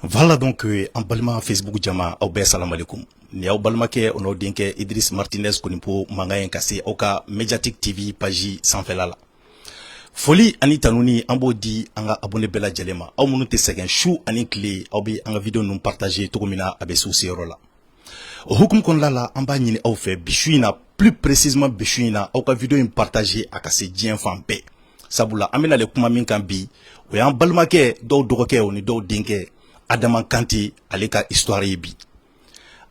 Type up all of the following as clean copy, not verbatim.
Voilà donc en balma Facebook jama aw bɛɛ salam alaikum ni aw balimakɛ ono denkɛ Idris Martinez Konipo mangayen ka se aw ka Mediatic TV page sanfɛla la. Foli ani tanuni an b'o di an ka abonné bɛɛ lajɛlen ma. Aw minnu tɛ sɛgɛn su ani tile aw bɛ an ka video ninnu partager cogo min na a bɛ s'u seyɔrɔ la. O hukumu kɔnɔna la an b'a ɲini aw fɛ bi su in na plus précisément bi su in na aw ka video in partager a ka se diɲɛ fan bɛɛ. Sabula an bɛna le kuma min kan bi o y'an balimakɛ dɔw dɔgɔkɛ ni dɔw denkɛ Adama Kante ale ka histoire ye bi.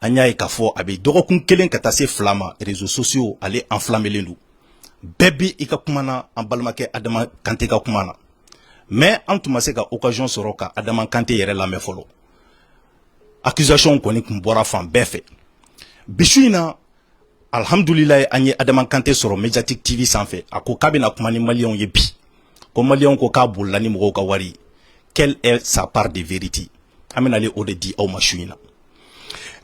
An y'a ye k'a fɔ a bɛ dɔgɔkun kelen ka taa se fila ma réseaux sociaux ale enflammelen don. Bɛɛ bi i ka kuma na an balimakɛ Adama Kante ka kuma na. Mais an tun ma se ka occasion sɔrɔ ka Adama Kante yɛrɛ lamɛn fɔlɔ. Accusation kɔni kun bɔra fan bɛɛ fɛ. Bi su in na alhamdulilayi an ye Adama Kante sɔrɔ Mediatic TV sanfɛ. A ko k'a bɛna kuma ni maliyɛnw ye bi. Ko maliyɛnw ko k'a bolila ni mɔgɔw ka wari. Quelle est sa part de vérité? An bɛna ale o de di aw ma su in na.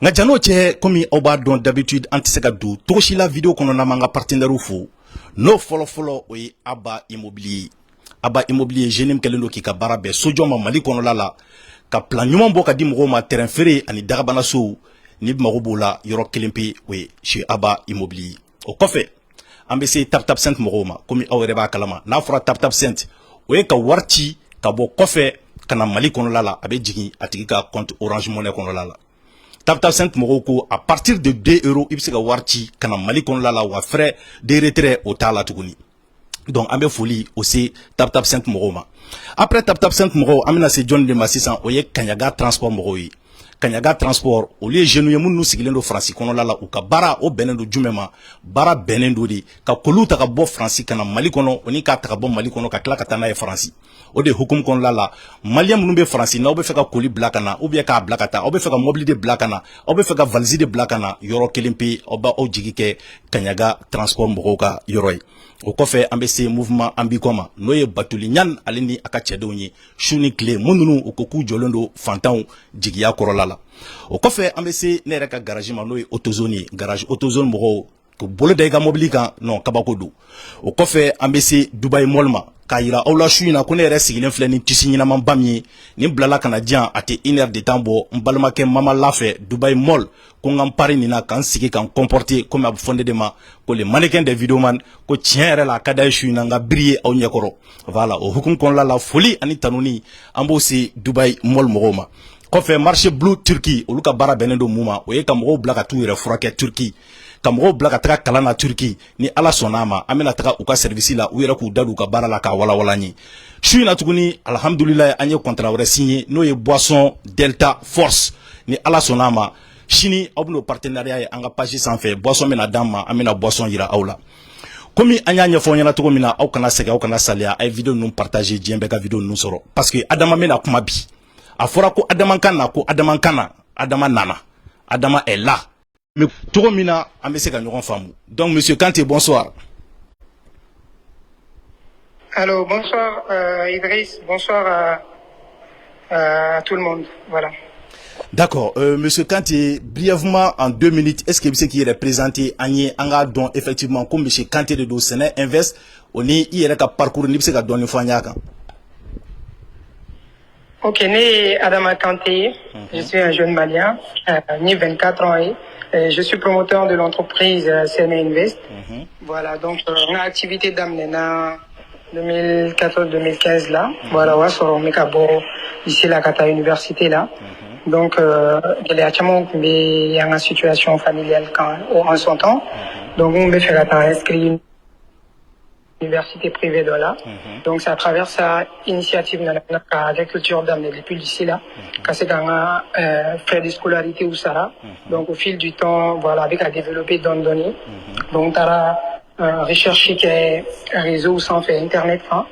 Nka jan'o cɛ komi aw b'a dɔn d'habitude an tɛ se ka don cogo si la video kɔnɔna ma an ka partenaires fo. N'o fɔlɔfɔlɔ o ye Aba Immobilier. Aba Immobilier jeune min kɛlen don k'i ka baara bɛɛ sojɔ ma Mali kɔnɔla la ka plan ɲuman bɔ ka di mɔgɔw ma terrain feere ani dagabana so ni mago b'o la yɔrɔ kelen pe o ye chez Aba Immobilier. O kɔfɛ an bɛ se Tap Cent mɔgɔw ma komi aw yɛrɛ b'a kalama n'a fɔra Tap Cent o ye ka wari ci ka bɔ kɔfɛ ka na Mali kɔnɔla la a bɛ jigin a tigi ka compte Orange Money kɔnɔla la. Tap Cent mɔgɔw ko à partir de 2 euros i bɛ se ka wari ci ka na Mali kɔnɔla la wa frais de retrait o t'a la tuguni. Donc an bɛ foli o se Tap Cent mɔgɔw ma. Après Tap Cent mɔgɔw an bɛna se jɔnni de ma sisan o ye Kanyaga Transport mɔgɔw ye. Kanyaga Transport olu ye jeunes ye minnu sigilen don Faransi kɔnɔla la u ka baara o bɛnnen don jumɛn ma baara bɛnnen don de ka koliw ta ka bɔ Faransi ka na Mali kɔnɔ o ni k'a ta ka bɔ Mali kɔnɔ ka tila ka taa n'a ye Faransi. O de hukumu kɔnɔna la maliyɛn minnu bɛ Faransi n'aw bɛ fɛ ka koli bila ka na ou bien k'a bila ka taa aw bɛ fɛ ka mobili de bila ka na aw bɛ fɛ ka valise de bila ka na yɔrɔ kelen pe aw b'aw jigi kɛ Kanyaga Transport mɔgɔw ka yɔrɔ ye. O kɔfɛ an bɛ se mouvement Ambiko ma n'o ye Batuli Ɲani ale ni a ka cɛdenw ye su ni tile minnu u ko k'u jɔlen don fantanw jigiya kɔrɔla la. O kɔfɛ an bɛ se ne yɛrɛ ka garage ma n'o ye Autozone ye garage Autozone mɔgɔw ko bolo da i ka mobili kan non kabako don. O kɔfɛ an bɛ se Dubai Mall ma k'a yira aw la su in na ko ne yɛrɛ sigilen filɛ ni tisi ɲɛnamanba min ye nin bilala ka na diyan a tɛ 1 heure de temps bɔ n balimakɛ Mama Lafɛ Dubai Mall ko n ka n pari nin na ka n sigi ka n comporter comme a bɛ fɔ ne de ma ko le mannequin des videoman ko tiɲɛ yɛrɛ la a ka d'a ye su in na n ka biri ye aw ɲɛkɔrɔ. Voilà o hukumu kɔnɔna la foli ani tanuni an b'o se Dubai Mall mɔgɔw ma. Kɔfɛ marché blue Turquie olu ka baara bɛnnen don mun ma o ye ka mɔgɔw bila ka t'u yɛrɛ furakɛ Turquie ka mɔgɔw bila ka taga kalan na Turquie ni Ala sɔnna a ma an bɛna taga u ka service la u yɛrɛ k'u da don u ka baara la k'a walawala n ye. Su in na tuguni alhamdulilayi an ye contrat wɛrɛ signé n'o ye Boisson Delta Force ni Ala sɔnna a ma sini aw bɛn'o partenariat ye an ka page sanfɛ Boisson bɛna d'an ma an bɛna Boisson yira aw la. Komi an y'a ɲɛfɔ aw ɲɛna cogo min na aw kana sɛgɛn aw kana saliya a ye video ninnu partager diɲɛ bɛɛ ka video ninnu sɔrɔ parce que Adama bɛna kuma bi. A fɔra ko Adama kan na ko Adama kan na Adama nana Adama est là mais cogo min na an bɛ se ka ɲɔgɔn faamu donc monsieur Kante bonsoir. Allô, bonsoir Idriss, bonsoir à tout le monde, voilà. D'accord, monsieur Kante, brièvement en 2 minutes, est-ce que vous pouvez représenter Agnès Angadon effectivement comme monsieur Kante de Dossene Invest, on est hier à parcours ni ka donner fanyaka. Ok, né Adama Kante, je suis un jeune malien, né 24 ans et je suis promoteur de l'entreprise CNA Invest. Voilà, donc on a activité d'Amnena 2014-2015 là. Voilà, ouais, sur Mekabo, ici la Kata Université là. Donc, il y a une situation familiale en son temps. Donc, on me fait inscrire université privée de là. Donc, c'est à travers sa initiative dans l'agriculture d'amener depuis le lycée là, quand c'est dans frais de scolarité ou ça. Donc, au fil du temps, voilà, avec à développer Dondoni. Donc, tu as recherché un réseau où ça en fait Internet, hein.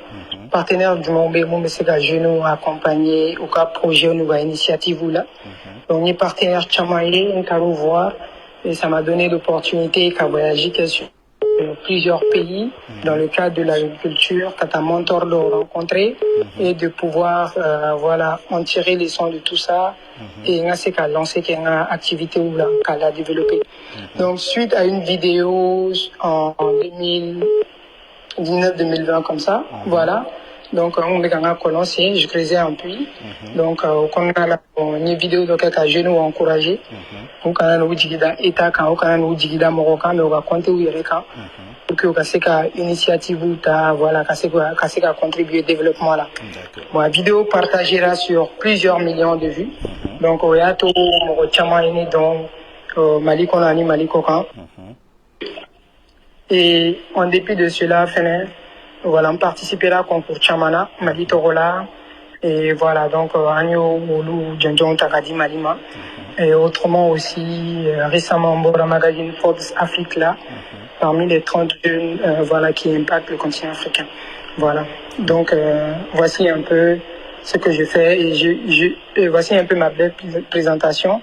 Partenaire du monde, mais c'est que je nous accompagner au cas projet, ou à initiative ou là. Donc, on est partenaire Chamaï, on peut voir, et ça m'a donné l'opportunité de voyager sur plusieurs pays dans le cadre de l'agriculture, quand un mentor de rencontrer et de pouvoir voilà, en tirer les leçons de tout ça et c'est qu'à lancer une activité ou qu'à la développer. Donc suite à une vidéo en 2019-2020 comme ça, voilà, Donc, on est dans commencé, je creusais un puits. Donc, on a une vidéo de quelques jeunes ou encouragés. Donc, on a nous dit dans l'État, on a nous dit dans Marocain, mais on va compter où il y a pour que c'est une initiative où voilà, c'est contribuer au développement là. Bon, la vidéo partagera sur plusieurs millions de vues. Donc, il y a tout le Tchamaïni dans Mali Konani, Mali Kokan. Et en dépit de cela, voilà, on participera au concours Chamana, Mali Torola, et voilà, donc Agno, Moulou, Djondjon, Takadi, Malima. Et autrement aussi, récemment, on a magazine Forbes Afrique là, parmi les 30 jeunes voilà, qui impactent le continent africain. Voilà, donc voici un peu ce que je fais et voici un peu ma belle présentation.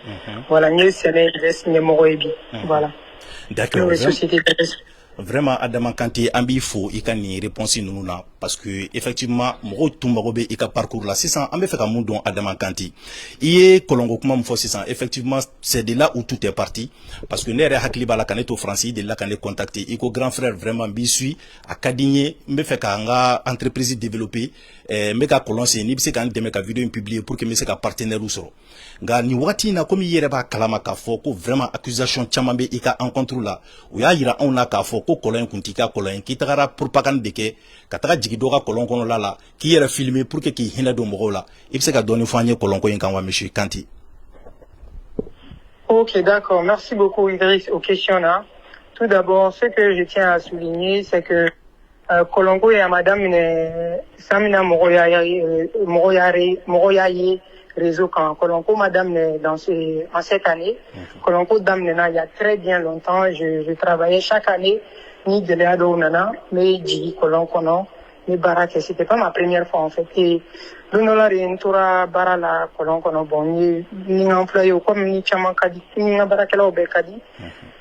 Voilà, mieux c'est l'invest Moroebi. Voilà. D'accord. Vraiment Adama Kanté ambi fo ikani réponse nunu na parce que effectivement mo tumba be ika parcours là 600 ambe feka mun don Adama Kanté iye kolongo kuma mo fo 600 effectivement c'est de là où tout est parti parce que nere hakli bala kaneto français de là kané contacter iko grand frère vraiment bi suis a kadinye mbe feka nga entreprise développer mbe ka kolonse ni bise kan deme ka vidéo publier pour que mbe se ka partenaire usoro nga ni wati na komi yere ba kalama ka fo ko vraiment accusation chamambe ika encontre là ou ya yira on na ka fo ko kolon kuntika kolon ki tagara propagande de ke ka taga jigi doga kolon kono la ki yere filmer pour que ki hina do mo la e bise ka doni fanye kolon ko yankan wa monsieur Kanté. Ok, d'accord. Merci beaucoup Idriss aux questions là. Tout d'abord, ce que je tiens à souligner, c'est que Kolongo et Madame Samina Moroyaye réseau quand Kolongo Madame en cette année. Kolongo Dame il y a très bien longtemps, je travaillais chaque année ni de l'Ado Nana, mais dit Kolongo non, mais Barak, c'était pas ma première fois en fait. Et l'Onola Rentura Barala Kolongo non bon, ni employé comme ni Chaman Kadi, ni Barakela ou Bekadi.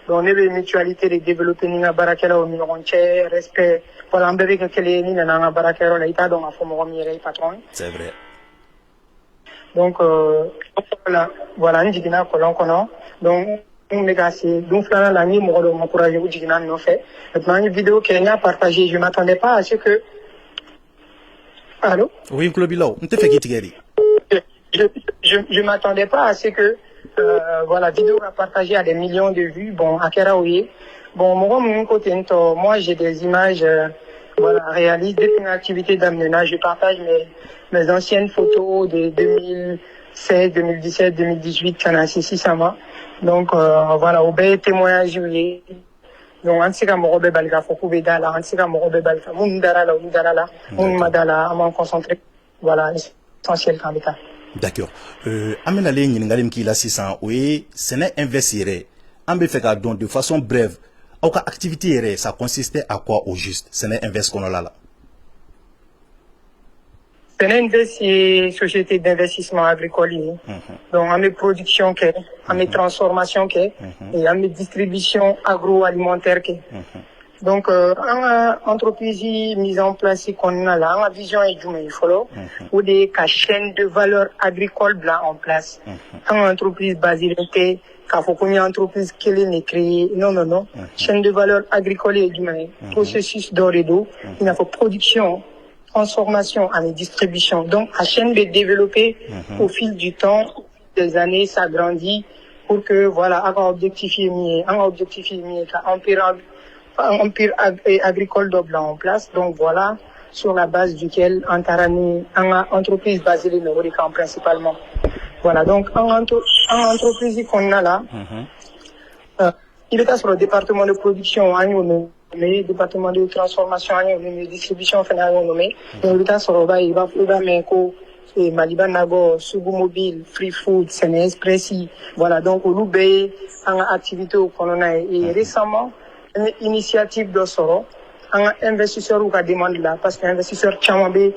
Donc, on a une mutualité de développer Nina Barakela au Mironche, respect. Voilà, on devait que les Nina Barakela, l'État, donc, à Fomoromire, patron. C'est vrai. Donc, voilà, nous disons que l'on connaît. Donc, on est cassé. Donc, là, l'année, on m'encourage, vous disons, nous fait. Maintenant, une vidéo qu'elle a partagée, je ne m'attendais pas à ce que. Allô? Oui, Klobilo, on te fait quitter. Je ne m'attendais pas à ce que. Voilà, vidéo à partager à des millions de vues. Bon, à Keraouye. Bon, moi, j'ai des images, voilà, réalistes depuis une activité d'amenage. Je partage mes anciennes photos de 2016, 2017, 2018, Kanassi, Sama. Donc, voilà, au bel témoignage, donc, en sika morobe balga, fokou bedala, en sika morobe balga, mundarala, madala, à m'en concentrer. Voilà, essentiel candidat. D'accord. Amena le nyingalim ki la 600 oui, ce n'est investir. Ambe fait ka don de façon brève. Au cas activité ça consistait à quoi au juste? Ce n'est investir qu'on a là. C'est une société d'investissement agricole. Donc, en mes productions, en mes transformations, et en mes distributions agroalimentaires. Donc, en entreprise mise en place qu'on a là, en vision et du follow, ou des chaînes de valeur agricole blanc en place. En entreprise basée, quand faut qu'on ait entreprise qui est créée, non. Chaîne de valeur agricole et du processus d'or et d'eau, il y a production, transformation et distribution. Donc, la chaîne de développer au fil du temps, des années, ça grandit pour que, voilà, un objectif un empire agricole double en place. Donc, voilà, sur la base duquel Antarani, une entreprise basée les Nord-Américains principalement. Voilà, donc, en entreprise qu'on a là, il est sur le département de production, le département de transformation, de distribution, nommé. Il est sur le bas, et Maliban Nago, Sugu Mobile, Free Food, Séné Expressi. Voilà, donc, au Loubé, en activité qu'on a. Et récemment, une initiative de Soro, un investisseur ou qui demande là, parce qu'un investisseur Tchamabé,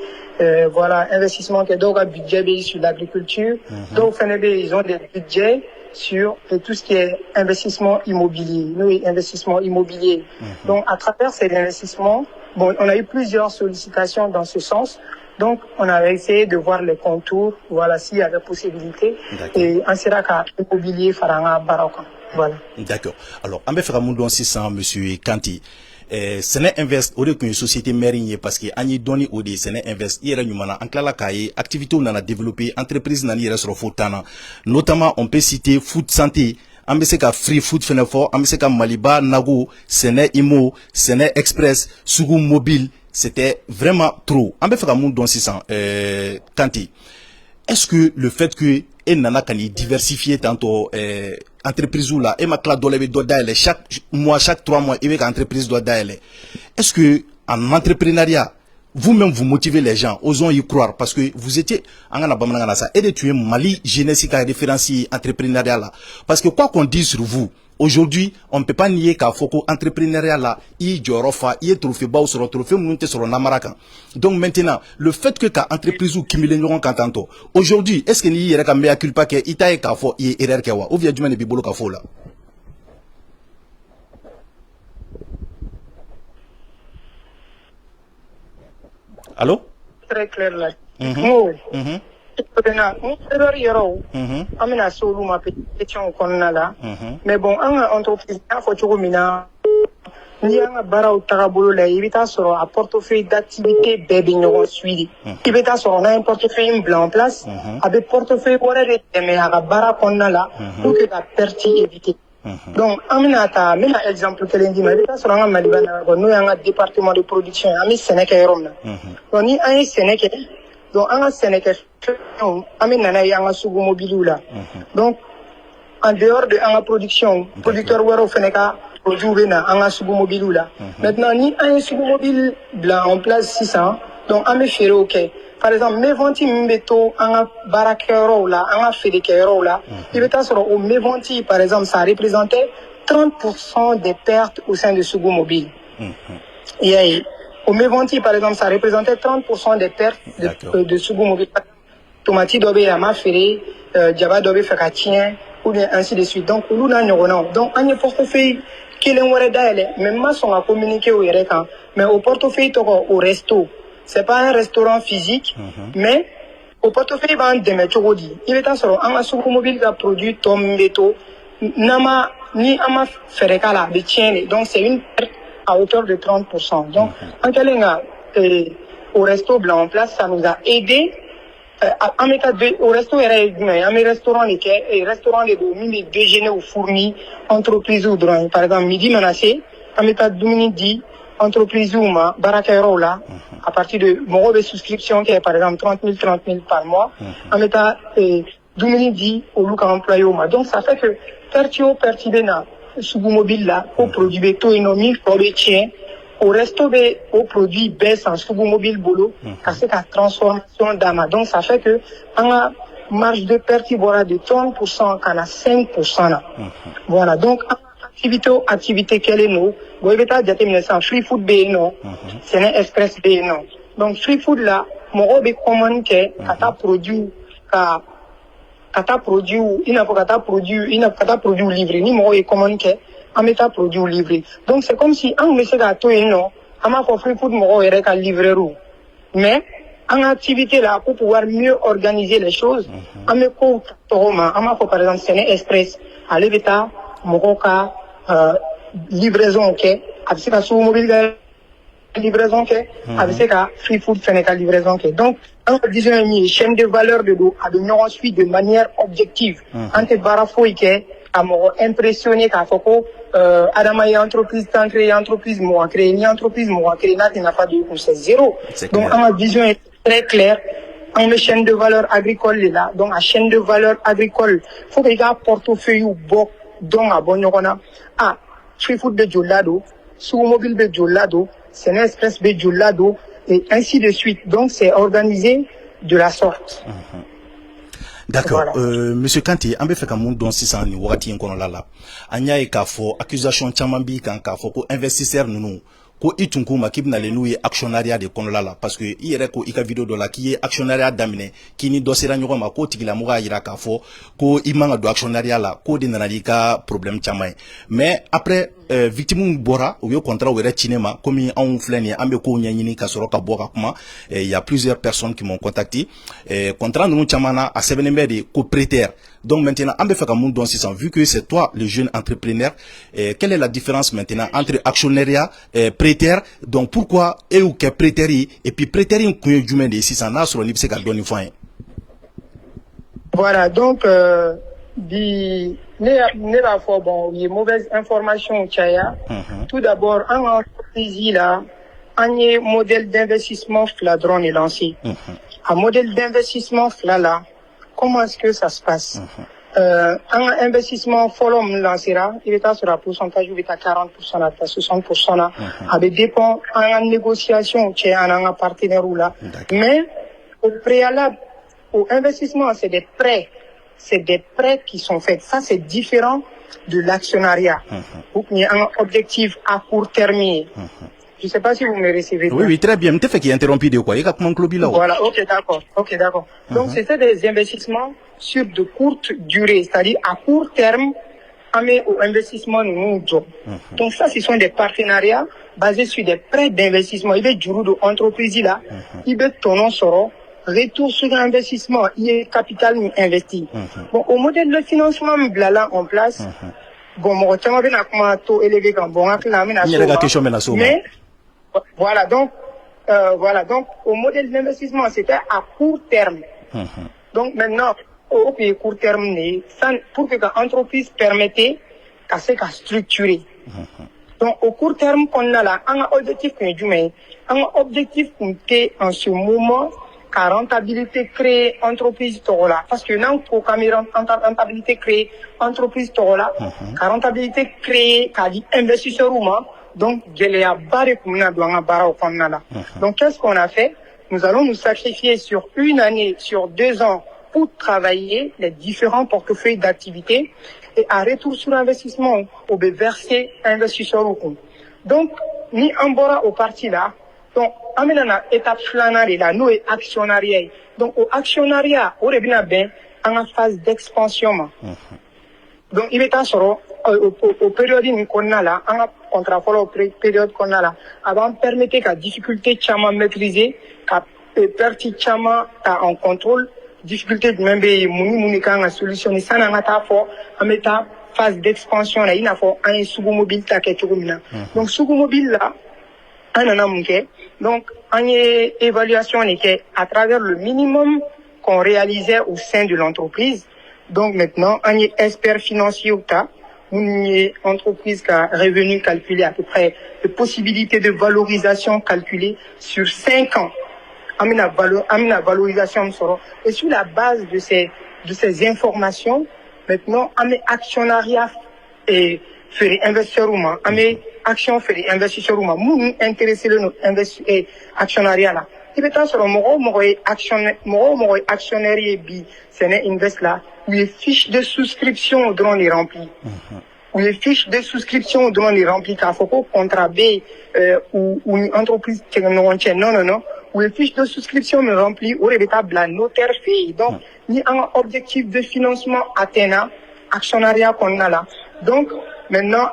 voilà, investissement qui est donc un budget sur l'agriculture. Donc, ils ont des budgets sur tout ce qui est investissement immobilier. Nous, investissement immobilier. Donc, à travers ces investissements, bon, on a eu plusieurs sollicitations dans ce sens. Donc, on a essayé de voir les contours, voilà, s'il y avait possibilité. Et en sera qu'à immobilier, Faranga, Baraka. Voilà. D'accord. Alors, on va faire un monde 600, monsieur Kanté. Sene Invest o de kun ye société mère ye parce que an ye dɔnni o de ye Sene Invest i yɛrɛ ɲumana an tilala k'a ye activité nana développer entreprise nana i yɛrɛ sɔrɔ fo 10 na notamment on peut citer food santé an bɛ se ka free food fɛnɛ fɔ an bɛ se ka Maliba Nago Sene Imo Sene Express Sugu Mobile c'était vraiment trop an bɛ fɛ ka mun dɔn sisan Kanté est-ce que le fait que e nana ka ni diversifier tantôt entreprise là et ma tila dɔ la i bɛ dɔ dayɛlɛ chaque mois chaque 3 mois i bɛ ka entreprise dɔ dayɛlɛ est-ce que en entrepreneuriat vous-même vous motivez les gens, osons y croire, parce que vous étiez, et de tuer Mali, jeunesse, qui a référencié entrepreneuriat là. Parce que quoi qu'on dise sur vous, aujourd'hui, on ne peut pas nier qu'à Foko entrepreneuriat là, il y a il trophée bas sur trophée monté sur Namarakan. Donc maintenant, le fait que qu'à entreprise ou qui me l'ignorent quand aujourd'hui, est-ce qu'il y a un mea culpa que itaï qu'à fo, il y a erreur ou vient du mane bibolo qu'à fo là? Allô? Très clair là. Erreur yero. Amina solu ma pétition konna la. Mais bon, en entreprise, il faut toujours mina. Ni anga bara utarabolo la, il est sur un portefeuille d'activité bébé n'aura suivi. Il est sur un portefeuille blanc en place. Avec portefeuille pour aider, mais à bara konna la, pour que la perte éviter. Donc, amina ta, même exemple que lundi, mais ça sera un malibana. Nous avons un département de production, ami Sénégal Rome. Donc, ni un Sénégal, donc un Sénégal, amina na yanga sugu mobile là. Donc, en dehors de la production, producteur waro Sénégal produit na un sugu mobile là. Maintenant, ni un sugu mobile blanc en place 600, donc ami fait ok. Par exemple, mes ventes m'beto en barakero là, en fédékero là, il est sur au mes ventes par exemple, ça représentait 30% des pertes au sein de Sugu Mobile. Et au mes ventes par exemple, ça représentait 30% des pertes de Sugu Mobile. Tomati dobe yama fere, Java dobe fakatien, ou bien ainsi de suite. Donc, nous n'avons donc un portefeuille qui est en d'aller, même moi, on a communiqué au Yerekan, mais au portefeuille au resto. C'est pas un restaurant physique, mais au portefeuille, il est en solo. Un Sugu Mobile qui a produit Tombeto, Nama, ni Ama Ferekala, de Tien. Donc, c'est une perte à hauteur de 30%. Donc, en Kalenga, au resto blanc en place, ça nous a aidé. Au resto, il y a un restaurant, les déjeuner ou fournis, entreprise ou droit. Par exemple, midi menacé, en méthode de midi, entreprise ou ma, barakero là, à partir de mon de souscription qui est par exemple 30 000 par mois, en méthode de midi au look employé au ma. Donc ça fait que pertibena, Sugu Mobile là, au produit béto économique, pour les tiens, au resto au produit baisse en Sugu Mobile boulot, parce que la transformation d'ama. Donc ça fait que, on a marge de perte de 30%, qu'on a 5% là. Voilà. Donc, activité quelle est nous? Vous avez dit, free food B non. C'est un express B non. Donc, free food là, mon robe est commande que, kata produit, il n'a pas produit livré, ni mon robe est commande que, en méta produit livré. Donc, c'est comme si, un monsieur gâteau et non, à ma free food, mon robe est livré roux. Mais, en activité là, pour pouvoir mieux organiser les choses, à mes cours, par exemple, c'est un express, à l'État, mon roca, livraison, ok, avec ça, sur mobile, livraison, ok, avec ça, free food, Sénégal, livraison, ok. Donc, en disant, chaîne de valeur de l'eau, à venir ensuite de manière objective, entre barafo, ok, à m'impressionner qu'à Foko, Adama y entreprise, tant créé entreprise, moi, créé une entreprise, moi, créé n'a pas de coût, c'est zéro. Donc, ma vision est très claire. En les chaînes de valeur agricole, là, donc, à chaîne de valeur agricole, faut qu'il y ait un portefeuille ou bon, donc, à bon, ah, free food de Jolado, Sugu Mobile de Jolado, Sene Express de Jolado, et ainsi de suite. Donc, c'est organisé de la sorte. D'accord. Voilà. Monsieur Kanté, on peut faire comme on si sans ni wakati en là. Anya e kafo accusation chamambi kan kafo ko investisseur nous ko itunku makib na lenu ye actionnariat de konola la parce que yere ko ika vidéo de la qui est actionnariat damine kini dosira nyoko ma ko tigila muga yira kafo ko imanga do actionnariat la ko de nanalika problème chamay mais après victime bora ou yo contrat ou cinéma comme on flâne ambe ko nyanyini ka soro ka boka kuma il y a plusieurs personnes qui m'ont contacté contrat nous chamana a sevenembedi ko prêteur. Donc maintenant ambe fait ka moun don 600 vu que c'est toi le jeune entrepreneur quelle est la différence maintenant entre actionnariat et prêteur? Donc pourquoi et ou que prêteur et puis prêteur ko jumen de 600 na soro ni se ka doni foin. Voilà, donc ne la fois bon, il y a mauvaise information Tchaya. Tout d'abord, en entreprise là, un modèle d'investissement fladron est lancé. Un modèle d'investissement là, comment est-ce que ça se passe? Un investissement follow lancera, il est à sur un pourcentage, il est à 40%, à 60% là. Avec dépend en négociation, Tchaya, en un partenaire ou là. Mais au préalable, au investissement, c'est des prêts. C'est des prêts qui sont faits. Ça, c'est différent de l'actionnariat. Il y a un objectif à court terme. Je ne sais pas si vous me recevez. Oui, oui, très bien. Mais tu fais qui interrompu de quoi? Il y a comment là. Voilà, ok, d'accord. Ok, d'accord. Donc, c'était des investissements sur de courte durée, c'est-à-dire à court terme, au investissement nous. Donc, ça, ce sont des partenariats basés sur des prêts d'investissement. Il y a des entreprises là, il y a ton soro. Retour sur investissement, il y a capital investi. Bon, au modèle de financement, là en place, bon, moi, tu m'as comment taux élevé quand bon, mais voilà donc, au modèle d'investissement, c'était à court terme. Donc maintenant, au court terme, pour que l'entreprise permettait qu'à se structurer. Donc au court terme, qu'on a là, un objectif en ce moment. La rentabilité créée entreprise Torola. Parce que non, pour rentabilité créée entreprise Torola, la rentabilité créée, qu'a dit investisseur humain, donc, donc, qu'est-ce qu'on a fait? Nous allons nous sacrifier sur une année, sur 2 ans, pour travailler les différents portefeuilles d'activités et à retour sur investissement, au verser investisseur humain. Donc, ni en bora au parti là, donc, amena étape flanare là, nous et actionnariat. Donc, au actionnariat, on est bien en phase d'expansion. Donc, il est à soro au période qu'on a là, en contrat au période qu'on a là, avant permettre qu'à difficulté chama maîtriser, qu'à partie chama en contrôle, difficulté de même mouni quand solutionner ça n'a pas fort, en mettant phase d'expansion là, il n'a pas un sous-mobile taquet. Donc, sous-mobile là. Donc, en évaluation à travers le minimum qu'on réalisait au sein de l'entreprise. Donc, maintenant, on est expert financier ou ta, une entreprise qui a revenu calculé à peu près les possibilités de valorisation calculées sur 5 ans. Amina valorisation et sur la base de ces informations, maintenant, on est actionnariat et faire investisseur humain, mais action faire investisseur humain, nous intéresser le actionnariat là. Il peut être sur actionnaire bi, c'est un invest là, où les fiches de souscription devront les remplir. Où les fiches de souscription devront les remplir, car faut pas contrat B, ou une entreprise qui non, où les fiches de souscription me remplissent, où les tables la notaire fille. Donc, il y a un objectif de financement atteint, actionnariat qu'on a là. Donc, maintenant,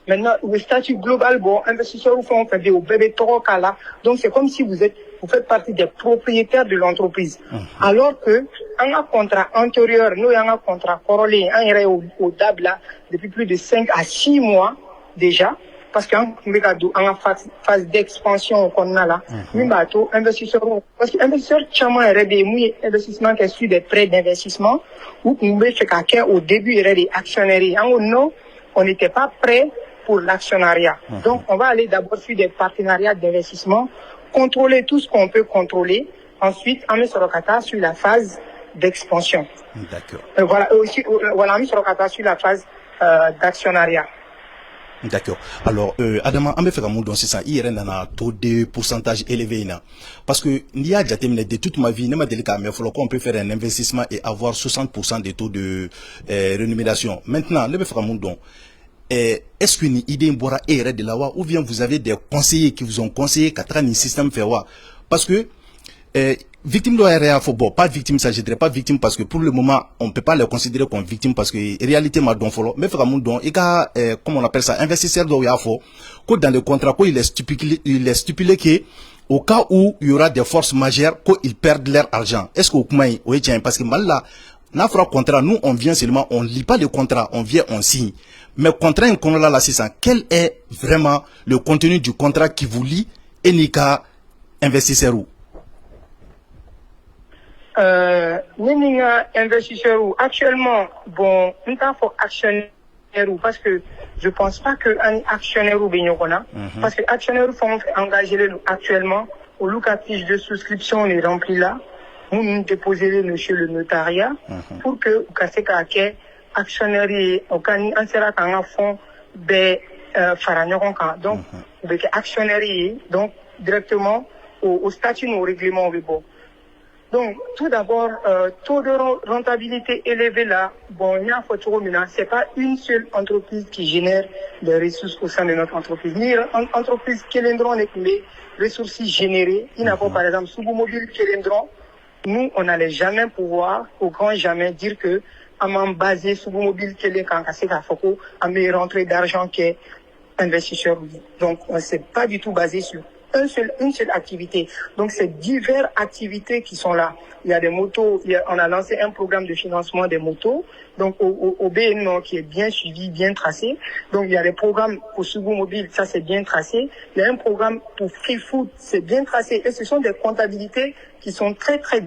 le statut global, bon, investisseur, on fait au bébé toroka là. Donc, c'est comme si vous faites partie des propriétaires de l'entreprise. Alors que, en un contrat antérieur, nous, en un contrat corrélé, au DAB là, depuis plus de 5 à 6 mois, déjà. Parce qu'en phase d'expansion qu'on a là, investisseur, parce que investisseur, chaman, il y a des investissements qui sont des prêts d'investissement, ou on veut faire quelqu'un au début, il y a des actionnaires. Non, on n'était pas prêt pour l'actionnariat. Donc, on va aller d'abord sur des partenariats d'investissement, contrôler tout ce qu'on peut contrôler. Ensuite, on met sur le kata sur la phase d'expansion. D'accord. Voilà, aussi, voilà, on met sur le kata sur la phase d'actionnariat. D'accord. Alors, Adama, on va faire un mot dans ce sens. Il y a un taux de pourcentage élevé. Parce que, il y a déjà terminé de toute ma vie, mais on peut faire un investissement et avoir 60% de taux de rémunération. Maintenant, on va faire un mot dans. Est-ce qu'une idée est de la ou bien vous avez des conseillers qui vous ont conseillé qu'à travers un système faire parce que victime doit être bon, pas victime, ça je dirais pas victime parce que pour le moment on peut pas les considérer comme victime parce que réalité m'a don follow mais fera mon don et ka comment on appelle ça investisseur doit y avoir que dans le contrat quoi il est stipulé que au cas où il y aura des forces majeures qu'ils perdent leur argent. Est-ce que vous tient parce que mal là n'a fera contrat nous on vient seulement on lit pas le contrat on vient on signe mais contrat qu'on là c'est ça quel est vraiment le contenu du contrat qui vous lie et nika investisseur ou investisseur ou actuellement bon nous avons actionnaire ou parce que je pense pas que un actionnaire ou benyokona parce que actionnaire font engager nous actuellement au locatif de souscription on est rempli là nous déposer le chez le notariat pour que casser que actionnaire au can en sera quand fond be faranyon kan donc be actionnaire donc directement au statut au règlement bon. Donc, tout d'abord, taux de rentabilité élevé là, bon, il y a c'est pas une seule entreprise qui génère les ressources au sein de notre entreprise. Ni entreprise Kelendron est les ressources générées. Il n'a pas, par exemple, Sougou Mobile Kelendron. Nous, on n'allait jamais pouvoir, au grand jamais, dire que, à m'en baser Sougou Mobile Kelendron, c'est qu'à Foko, à mes rentrées d'argent qui est investisseur. Donc, on s'est pas du tout basé sur une seule activité. Donc, c'est diverses activités qui sont là. Il y a des motos, on a lancé un programme de financement des motos, donc au BNO qui est bien suivi, bien tracé. Donc, il y a des programmes pour Sougou Mobile, ça c'est bien tracé. Il y a un programme pour Free Food, c'est bien tracé. Et ce sont des comptabilités qui sont très, très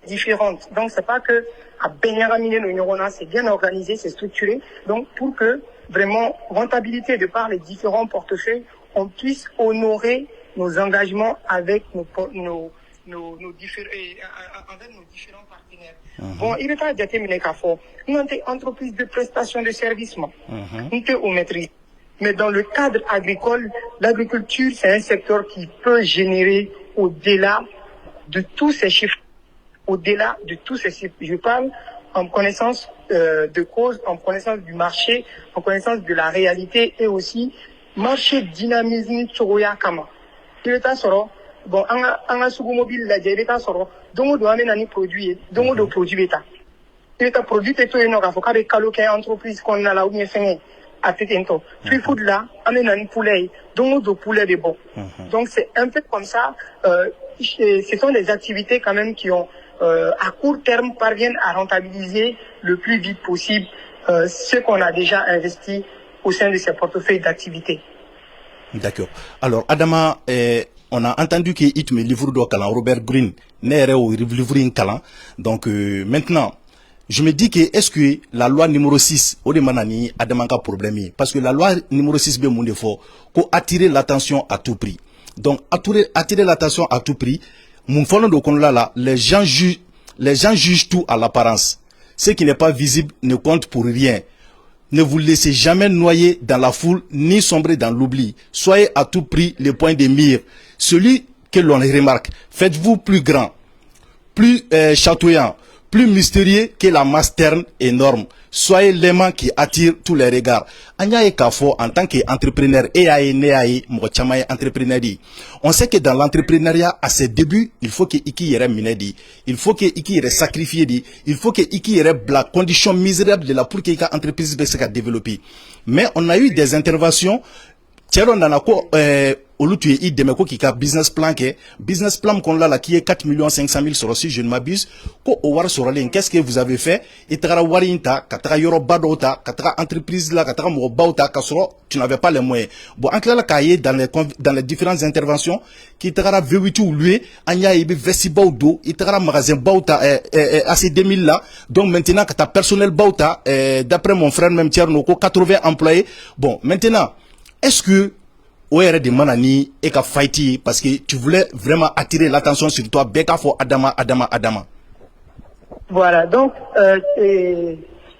différentes. Donc, c'est pas que à Benyaramine, c'est bien organisé, c'est structuré. Donc, pour que vraiment, rentabilité de par les différents portefeuilles, on puisse honorer nos engagements avec nos différents partenaires. Bon, il est à déterminer qu'à fond. Nous avons une entreprise de prestation de services, nous sommes maîtrise. Mais dans le cadre agricole, l'agriculture, c'est un secteur qui peut générer au-delà de tous ces chiffres. Au-delà de tous ces chiffres. Je parle en connaissance de cause, en connaissance du marché, en connaissance de la réalité et aussi marché dynamisme Tchoroya Kama. Il est à soro, bon, on a Sougou Mobile, la il est à soro, donc on doit amener un produit, donc on doit produire bêta. Il est à produire tout et non, il faut qu'avec quelle entreprise qu'on a là où il fait à Tétento. Puis food là, amener un poulet, donc on doit poulet de bon. Donc c'est un peu comme ça, ce sont des activités quand même qui ont, à court terme, parviennent à rentabiliser le plus vite possible, ce qu'on a déjà investi au sein de ces portefeuilles d'activités. D'accord. Alors, Adama, on a entendu qu'il y a un livre de Kalan, Robert Greene, n'est au livre in Kalan. Donc, maintenant, je me dis que est-ce que la loi numéro 6, au demanani, Adama a problème? Parce que la loi numéro 6, bien, mon défaut, pour attirer l'attention à tout prix. Donc, attirer l'attention à tout prix, mon fond de là, les gens jugent tout à l'apparence. Ce qui n'est pas visible ne compte pour rien. Ne vous laissez jamais noyer dans la foule ni sombrer dans l'oubli. Soyez à tout prix le point de mire. Celui que l'on remarque, faites-vous plus grand, plus chatoyant, plus mystérieux que la masse terne énorme. Soyez l'aimant qui attire tous les regards. Anya et Kafo, en tant qu'entrepreneur, on sait que dans l'entrepreneuriat, à ses débuts, il faut que Iki yere minedi, il faut que Iki yere sacrifié di, il faut que Iki yere la condition misérable de la pour que l'entreprise puisse se développer. Mais on a eu des interventions, tiens, on a quoi, au lieu de il demeko qui a business plan qu'on là qui est 4 500 000 sur si je ne m'abuse ko o war sur ligne qu'est-ce que vous avez fait et tara warinta katara yoro badota katara entreprise là katara mo bauta kasoro tu n'avais pas les moyens bon en clair la cahier dans les différentes interventions qui tara V8 ou lui anya ibe vesti baudo et tara magasin bauta à ces 2000 là donc maintenant que ta personnel bauta d'après mon frère même Tierno ko 80 employés bon maintenant est-ce que OR de Manani et ka fighti parce que tu voulais vraiment attirer l'attention sur toi, Beka for Adama. Voilà, donc,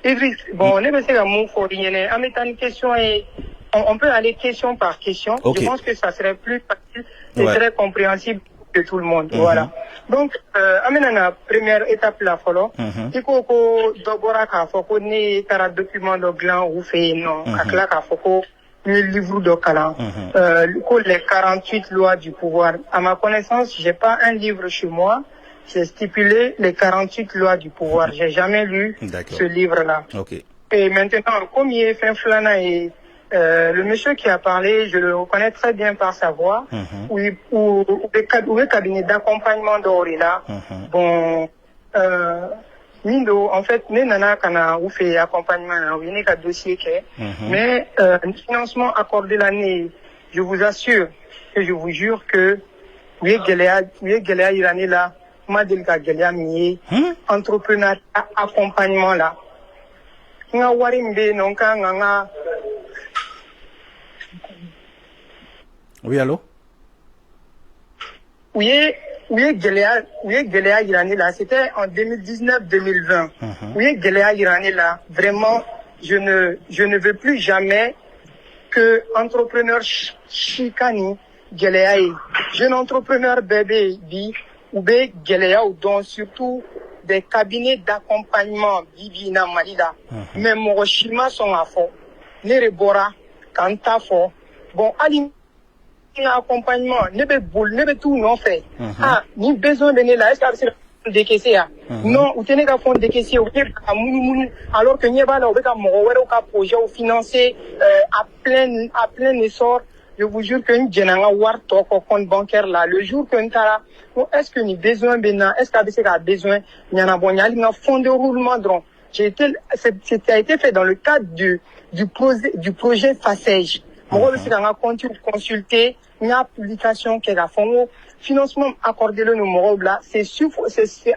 Idriss, bon, on est passé à mon fourrier, en mettant une question et on peut aller question par question. Okay. Je pense que ça serait plus facile et très compréhensible de tout le monde. Voilà. Donc, amena na première étape la follow. Iko ko dobora ka foko ni tara document de gland ou fait non, kakla ka foko le livre de Kalan, les 48 lois du pouvoir. À ma connaissance, j'ai pas un livre chez moi j'ai stipulé les 48 lois du pouvoir. J'ai jamais lu ce livre-là. Okay. Et maintenant, comme il est fin flana et le monsieur qui a parlé, je le reconnais très bien par sa voix, où le cabinet d'accompagnement d'Orila, bon, Mindo, en fait, nous nana kana ou fait accompagnement, on vient qu'à dossier mais le financement accordé l'année, je vous assure et je vous jure que oui Galéa Irani là, Madelka Galéa Mié, entrepreneur accompagnement là. Nga warimbe nonka nga. Oui, allô? Oui, Galéa Irani là, c'était en 2019-2020. Oui, Galéa Irani là, vraiment, je ne veux plus jamais que entrepreneur chicani Galéa, jeune entrepreneur bébé bi ou bé Galéa ou donc surtout des cabinets d'accompagnement bibi na Malida. Mais mon chima sont à fond. Ne rebora kanta fort. Bon, ali accompagnement, ne tout non fait. Ah, ni besoin de là, est-ce que c'est décaissé là? Non, ou tenez qu'à fond décaissé, ou à moulou, alors que n'y a pas là, ou qu'à mon projet ou financé à plein essor. Je vous jure que nous avons war talk au compte bancaire là. Le jour que nous avons, est-ce que nous avons besoin maintenant, est-ce qu'ABC a besoin, nous avons un fonds de roulement drone. Ça a été fait dans le cadre du projet FACEJ. Moi, je continue de consulter une application qui est à fond. Financement accordé le numéro là, c'est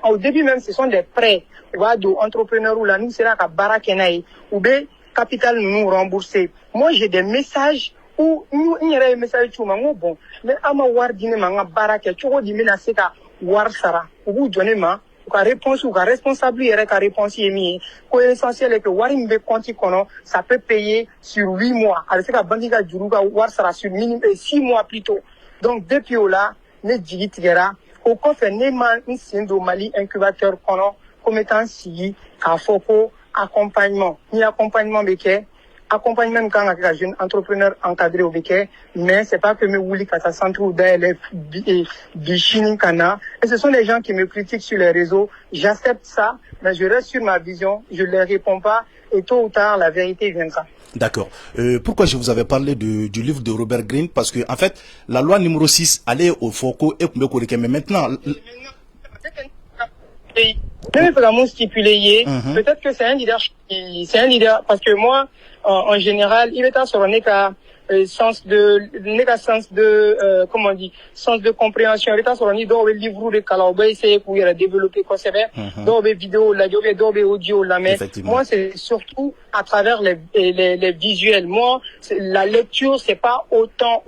au début même, ce sont des prêts. Entrepreneurs ou là, nous, c'est là qu'à Barakenaï, ou bien, capital nous rembourser. Moi, j'ai des messages où nous, il y a des messages tout le bon. Mais à ma war dîner, ma barake, tu vois, dis-moi, c'est qu'à war sara. Ou donner ma, ou réponse, ou responsable, il y a réponse, il l'essentiel est que warimbe konti kono, ça peut payer sur 8 mois. Alors, c'est qu'à bandiga juruga, war sara sur minimum 6 mois plus tôt. Donc, depuis là, ne digitera, au coffre, ne man, une Mali incubateur kono, comme étant si, à foko, accompagnement. Ni accompagnement, béquet. Accompagnement quand un jeune entrepreneur encadré au béquet, mais c'est pas que me wouli kata centre ou d'élèves bichini kana. Et ce sont les gens qui me critiquent sur les réseaux. J'accepte ça, mais je reste sur ma vision, je les réponds pas, et tôt ou tard, la vérité viendra. D'accord. Pourquoi je vous avais parlé du livre de Robert Greene? Parce que, en fait, la loi numéro 6 allait au Foko et mais maintenant, stipulé, peut-être que c'est un leader, parce que moi, en général, il est sur un sens de comment on dit, sens de compréhension. Il est sur un livre de Kalaobé, c'est pour développer quoi c'est bien, dans les vidéos, la audio, la mais moi, c'est surtout à travers les visuels. Moi, la lecture, c'est pas autant,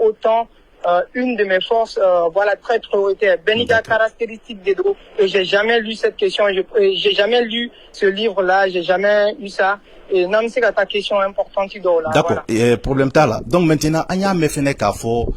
une de mes forces, voilà, très prioritaire. Beniga caractéristique des dos. Et j'ai jamais lu cette question. J'ai jamais lu ce livre-là. J'ai jamais eu ça. Et non, c'est ta question importante, là. D'accord. Voilà. Problème t'as là. Donc maintenant, anya me fene ka fo,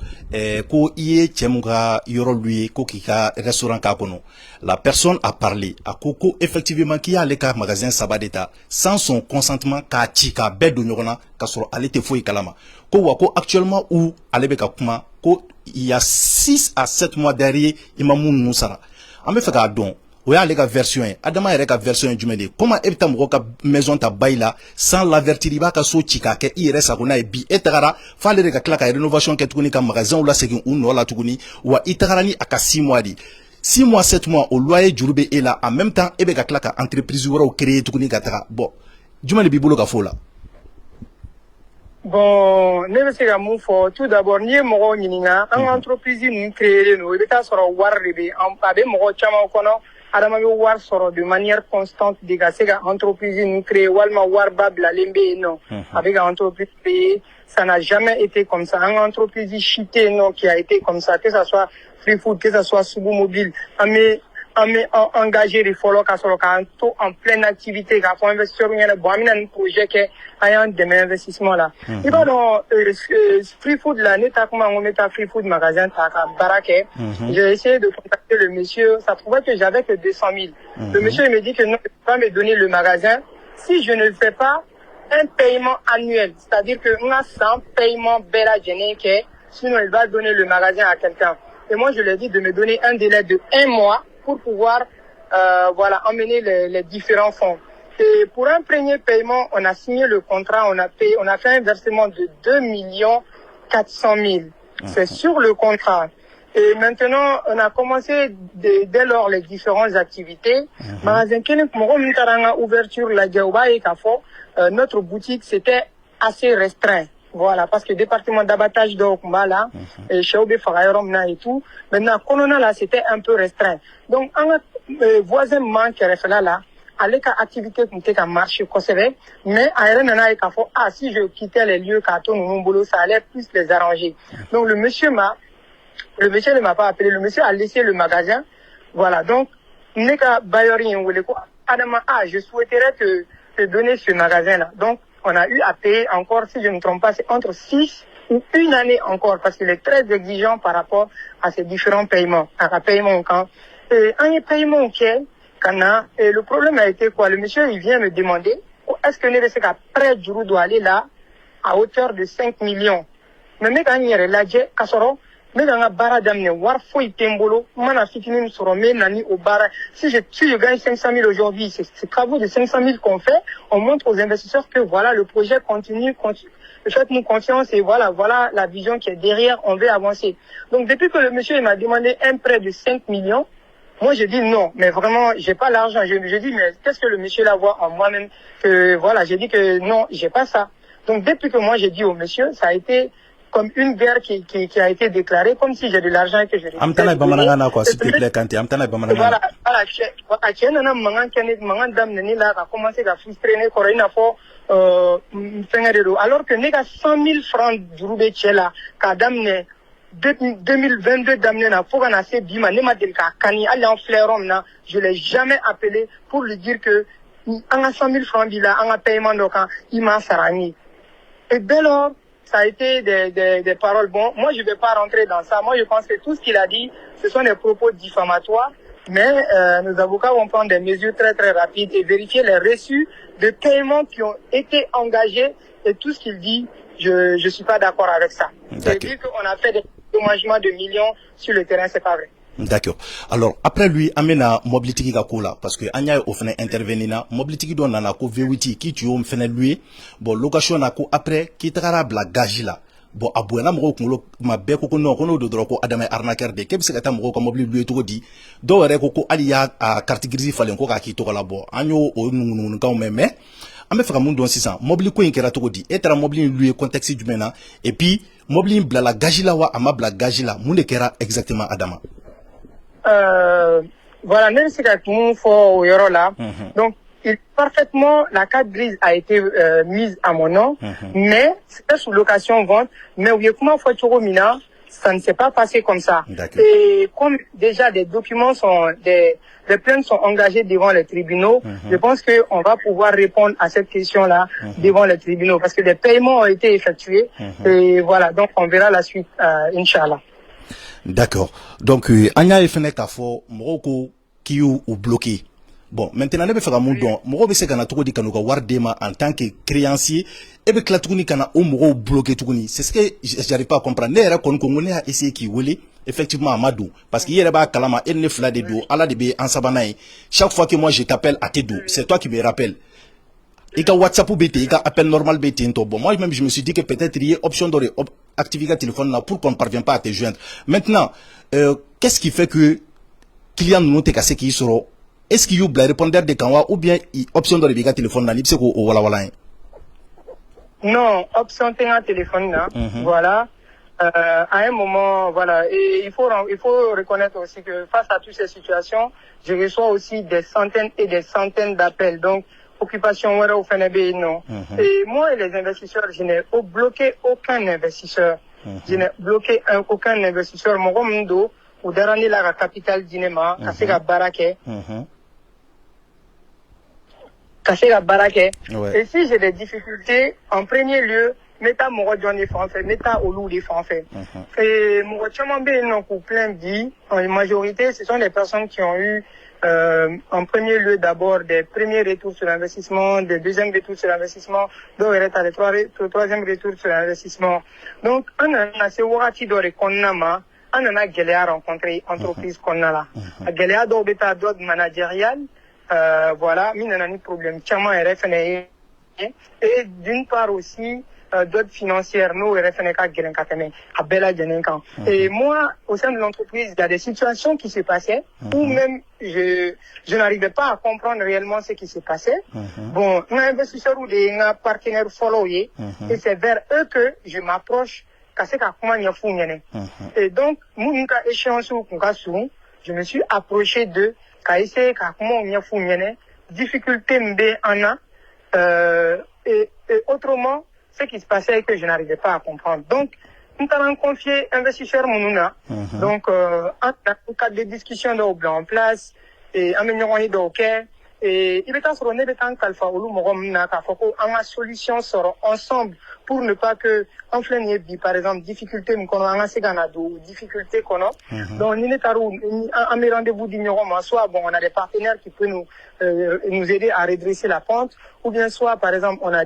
ko iye chemuga yoro lui, ko kika restaurant ka kono. La personne a parlé. A koko effectivement qui a le ka magasin Sabadeta sans son consentement ka chika bedo nyona ka soro alete fo ikalama. Ko wako actuellement où alebeka kuma ko il y a 6 à 7 mois derrière imamu nusara. Ame feka don. O y'a ka version ye adama yɛrɛ ka version ye jumɛn de comment e bɛ taa mɔgɔ ka maison ta bail la sans l'avertir i b'a ka so ci k'a kɛ i yɛrɛ sago n'a ye bi e tagara f'ale de ka tila ka rénovation kɛ tuguni ka magasin la segin u nɔ la tuguni wa i tagara ni a ka 6 mois de 6 mois 7 mois o loyer juru bɛ e la en même temps e bɛ ka tila ka entreprise wɛrɛw créer tuguni ka taga bon jumɛn de b'i bolo ka fɔ o la. Bon, ne bɛ se ka mun fɔ tout d'abord n'i ye mɔgɔw ɲininka an ka entreprise ninnu créer no i bɛ taa sɔrɔ wari de bɛ a bɛ mɔgɔ caman kɔnɔ. Adama bɛ wari sɔrɔ de manière constante de ka se ka entreprise ninnu créer walima wariba bilalen bɛ yen nɔ a bɛ ka entreprise payer ça n'a jamais été comme ça an ka entreprise si tɛ yen nɔ qui a été comme ça que ça soit Free Food que ça soit Sugu Mobile an bɛ engagé de fɔlɔ ka sɔrɔ k'an to en pleine activité k'a fɔ investisseurs ɲɛna bon an bɛna nin projet kɛ an y'an dɛmɛ investissement la i b'a dɔn Free Food la ne taa kuma n ko n bɛ taa Free Food magasin ta ka baara kɛ j'ai essayé de contacter le monsieur ça trouvait que j'avais que 200 000 le monsieur il me dit que non il ne peut pas me donner le magasin si je ne fais pas un paiement annuel c'est-à-dire que n ka 100 paiements bɛɛ lajɛlen kɛ sinon il va donner le magasin à quelqu'un et moi je lui ai dit de me donner un délai de 1 mois pour pouvoir voilà, emmener les différents fonds. Et pour un premier paiement, on a signé le contrat, on a fait un versement de 2 400 000. C'est sur le contrat. Et maintenant, on a commencé dès lors les différentes activités. Ouverture la notre boutique, c'était assez restreint. Voilà, parce que le département d'abattage d'Okumbala, et Chaoube Farayorom et tout, maintenant, Konona là, c'était un peu restreint. Donc, un voisin manque là, avec activité qui était marché mais si je quittais les lieux ça allait plus les arranger. Donc le monsieur ne m'a pas appelé, le monsieur a laissé le magasin. Voilà, donc je souhaiterais te donner ce magasin là. Donc on a eu à payer encore, si je ne me trompe pas, c'est entre 6 ou une année encore, parce qu'il est très exigeant par rapport à ces différents paiements. Et un paiement et le problème a été quoi? Le monsieur, il vient me demander, est-ce que Nere Seka prêt du doit aller là, à hauteur de 5 millions? Mais mec, il y a là, Kassoro, mais dans la barre d'amener, war fouille Tembolo, mana fitini sur nani au bar. Si je gagne 500 000 aujourd'hui, c'est travaux de 500 000 qu'on fait, on montre aux investisseurs que voilà, le projet continue. Faites-nous confiance et voilà la vision qui est derrière, on veut avancer. Donc, depuis que le monsieur, il m'a demandé un prêt de 5 millions, moi, je dis non, mais vraiment, j'ai pas l'argent. Je dis, mais qu'est-ce que le monsieur là voit en moi-même? Voilà, j'ai dit que non, j'ai pas ça. Donc, depuis que moi, j'ai dit au monsieur, ça a été comme une guerre qui a été déclarée, comme si j'ai de l'argent et que je Amtana Bamanana, quoi, s'il te plaît, Kanté. Amtana Bamanana. Voilà, a commencé à frustrer, alors que n'est qu'à 100 000 francs d'Urube Tchela, qu'Adam 2022 d'amener na faut qu'on assez bima ne m'a dit kani aller en fleurom na je l'ai jamais appelé pour lui dire que on a 100 000 francs bila on a paiement donc il m'a sarani. Et dès lors ça a été des paroles bon. Moi je vais pas rentrer dans ça. Moi je pense que tout ce qu'il a dit ce sont des propos diffamatoires, mais nos avocats vont prendre des mesures très très rapides et vérifier les reçus de paiements qui ont été engagés et tout ce qu'il dit. Je suis pas d'accord avec ça. C'est dire qu'on a fait des dédommagements de millions sur le terrain, c'est pas vrai. D'accord. Alors, après lui, amena mobility ka kola, parce que anya au fene intervenir na, mobility don na ko V8 qui tu o fene lui, bon, location na ko après, qui takara bla gaji la. Bon, abouena moko kulo ma be ko no kono do droko adama arnaqueur de kebse kata moko ko mobile lui to di do re ko aliya a carte grise falen ko ka ki to la bo anyo o nunu ka meme ame faka mun don sisan mobile ko inkera to di etara mobile lui contexte du mena et puis mobile bla la gajila wa ama bla gajila mun de kera exactement adama voilà même si tout le monde faut yoro là donc parfaitement la carte grise a été mise à mon nom mais c'était sous location vente mais oui comment faut tu mina ça ne s'est pas passé comme ça. Et comme déjà des documents sont des plaintes sont engagées devant les tribunaux, je pense que on va pouvoir répondre à cette question-là devant les tribunaux parce que des paiements ont été effectués et voilà donc on verra la suite inchallah. D'accord. Donc anya efene ka fo moko ki ou bloqué. Bon, maintenant, ne be fera mun don, mogo be se kana togo di kanuka wardema en tant que créancier, et be klatuguni kana o mogo bloqué tuguni. C'est ce que j'arrive pas à comprendre. Ne era kon kongo ne a essayé ki wele, effectivement Amadou, parce qu'il y a ba kalama el ne fla de do, ala de be en sabanaï. Chaque fois que moi je t'appelle à tes dos, c'est toi qui me rappelle. Et ka WhatsApp ou BT, et ka appel normal BT bon. Moi même je me suis dit que peut-être il y a option de activer le téléphone là pour qu'on ne parvienne pas à te joindre. Maintenant, qu'est-ce qui fait que client nous te cassé qui sera est-ce qu'il y a un répondeur de Kanwa ou bien option de le téléphone là, c'est quoi wala wala? Non, option de téléphone là, voilà. À un moment, voilà, et il faut reconnaître aussi que face à toutes ces situations, je reçois aussi des centaines et des centaines d'appels. Donc, occupation au FNB, non. Et moi et les investisseurs, je n'ai bloqué aucun investisseur. Je n'ai bloqué aucun investisseur. Mon mundo, ou dernier la capitale d'Inema, Kasega Barake. Et si j'ai des difficultés, en premier lieu, Meta Morodjon des Français, Meta Olou des Français. Et Morodjamambe non plein dit, en majorité, ce sont des personnes qui ont eu en premier lieu d'abord des premiers retours sur l'investissement, des deuxièmes retours sur l'investissement, donc il est troisième retour sur l'investissement. Donc, on a assez warati d'ore konama, on a gagné rencontré entreprise qu'on a là. Gagné d'autres managérial, voilà, il y a un problème tellement RFNE et d'une part aussi d'autres financières nous RFNE qui gagnent à Bella Djenenkan. Et moi, au sein de l'entreprise, il y a des situations qui se passaient où même je n'arrivais pas à comprendre réellement ce qui se passait. Bon, un investisseur ou des partenaires followés et c'est vers eux que je m'approche. Et donc, je me suis approché de difficulté et autrement, ce qui se passait que je n'arrivais pas à comprendre. Donc, nous avons confié investisseur Moununa. Donc, en cas de discussion en place, et améliorant les dockers, et il est en train de kalfa olu mogomna ka foko anga solution soro ensemble pour ne pas que en flenye bi par exemple difficulté mkono anga segana do difficulté kono donc ni netaru un rendez-vous d'ignorant soit bon on a des partenaires qui peuvent nous aider à redresser la pente ou bien soit par exemple on a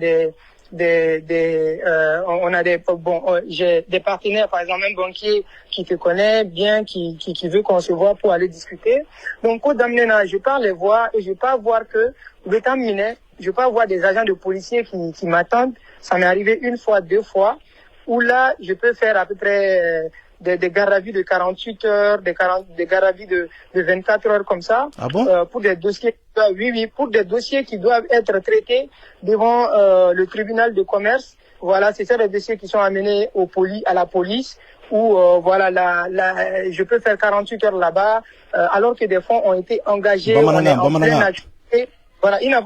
j'ai des partenaires, par exemple un banquier qui te connaît bien, qui veut qu'on se voit pour aller discuter. Donc, je pars les voir et je pars voir que, je pars voir des agents de policiers qui m'attendent. Ça m'est arrivé une fois, deux fois, où là, je peux faire à peu près des gardes à vue de 48 heures, des gardes à vue de 24 heures comme ça. Ah bon? Pour des dossiers, pour des dossiers qui doivent être traités devant le tribunal de commerce. Voilà, c'est ça les dossiers qui sont amenés à la police où voilà, je peux faire 48 heures là-bas, alors que des fonds ont été engagés. On est en pleine activité. Voilà, il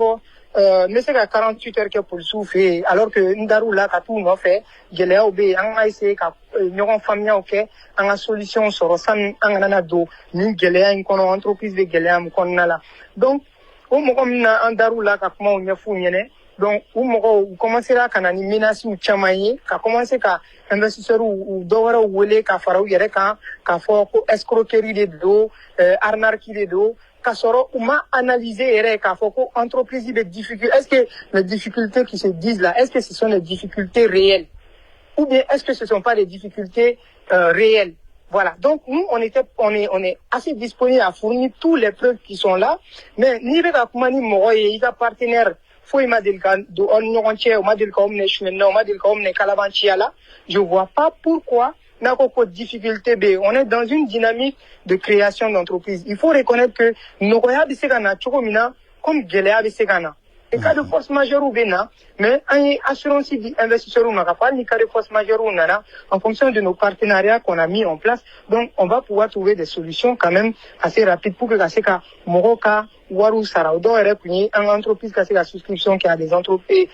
mais c'est qu'à 48 heures que pour le souffler, alors que Ndarou là, quand tout m'a fait, je l'ai obéi, on a essayé qu'à une famille, ok, on a solution sur le sang, on a do, ni gelea, une entreprise de gelea, on a là. Donc, au moment où on a Ndarou là, quand on a fouillé, donc, où commencer là, quand on a une menace ou chamaillé, quand commencer qu'à investisseur ou d'or ou voler, qu'à faire ou yere, qu'à faire escroquerie de dos, arnaquerie de dos, Kassoro, ou m'a analysé entreprise des difficultés. Est-ce que les difficultés qui se disent là, est-ce que ce sont des difficultés réelles? Ou bien est-ce que ce ne sont pas des difficultés réelles? Voilà. Donc nous, on est assez disponible à fournir tous les preuves qui sont là. Mais ni avec Kumani Moroye, il a partenaire, faut il m'a dit je vois pas pourquoi difficulté B. On est dans une dynamique de création d'entreprise. Il faut reconnaître que nos royaumes comme Gelea Bissegana. Et cas de force majeure ou Bena, mais un assurance investisseur ou pas, ni cas de force majeure ou nana, en fonction de nos partenariats qu'on a mis en place. Donc, on va pouvoir trouver des solutions quand même assez rapides pour que Kaseka, Moroka, Waru, Saraudo, et une entreprise qui a la souscription qui a des entreprises,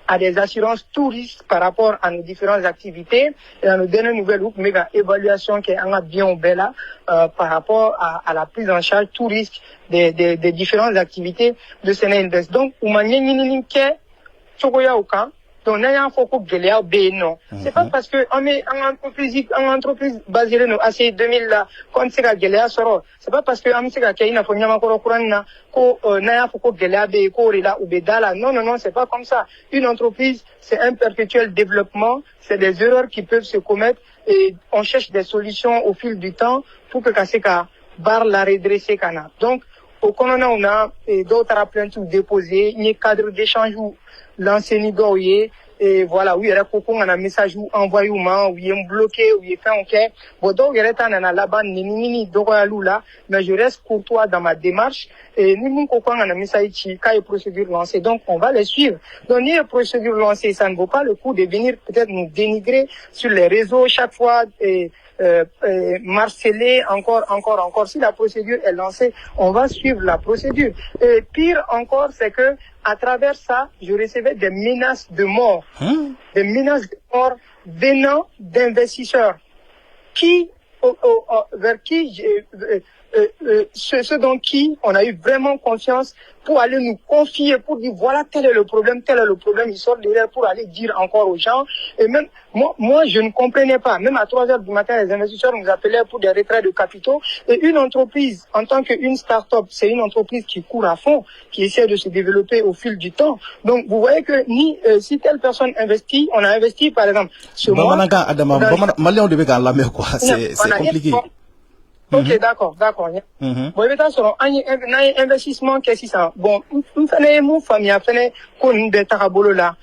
à des assurances touristes par rapport à nos différentes activités et à nos dernières nouvelles méga évaluation qui est bien au bella par rapport à la prise en charge tout risque des différentes activités de Sénégal. Donc, ou manier donc, n'ayant pas non. C'est pas parce que on est en entreprise basée dans AC 2000 là, quand c'est la Gelea soro. C'est pas parce que on sait qu'il y a une nyama koro kurana, ko n'ayant pas Gelea be ko là ou bedala. Non, c'est pas comme ça. Une entreprise, c'est un perpétuel développement. C'est des erreurs qui peuvent se commettre et on cherche des solutions au fil du temps pour que Kaseka bar la redresser kana. Donc, au Canada, on a d'autres plaintes déposées, il y a cadre d'échange où l'enseignant et voilà, oui, il y a un message ou envoyé ou il est bloqué, ou il est fait ok. Bon, donc, il y a un là-bas, mais je reste courtois dans ma démarche et nous, mon copain, on a message qui a une procédure lancée. Donc, on va les suivre. Donc, il y a une procédure lancée, ça ne vaut pas le coup de venir peut-être nous dénigrer sur les réseaux chaque fois et marceler encore. Si la procédure est lancée, on va suivre la procédure. Et pire encore, c'est que à travers ça, je recevais des menaces de mort, des menaces de mort venant d'investisseurs vers qui ceux dans qui on a eu vraiment confiance pour aller nous confier, pour dire voilà tel est le problème, ils sortent derrière pour aller dire encore aux gens. Et même moi je ne comprenais pas, même à 3 heures du matin, les investisseurs nous appelaient pour des retraits de capitaux. Et une entreprise, en tant qu'une start-up, c'est une entreprise qui court à fond, qui essaie de se développer au fil du temps. Donc vous voyez que si telle personne investit, on a investi par exemple ce mois. C'est compliqué. Ok, d'accord. Bon, évidemment, sur un investissement, qu'est-ce que c'est ça? Bon, une famille a fait qu'on de tarabolo là.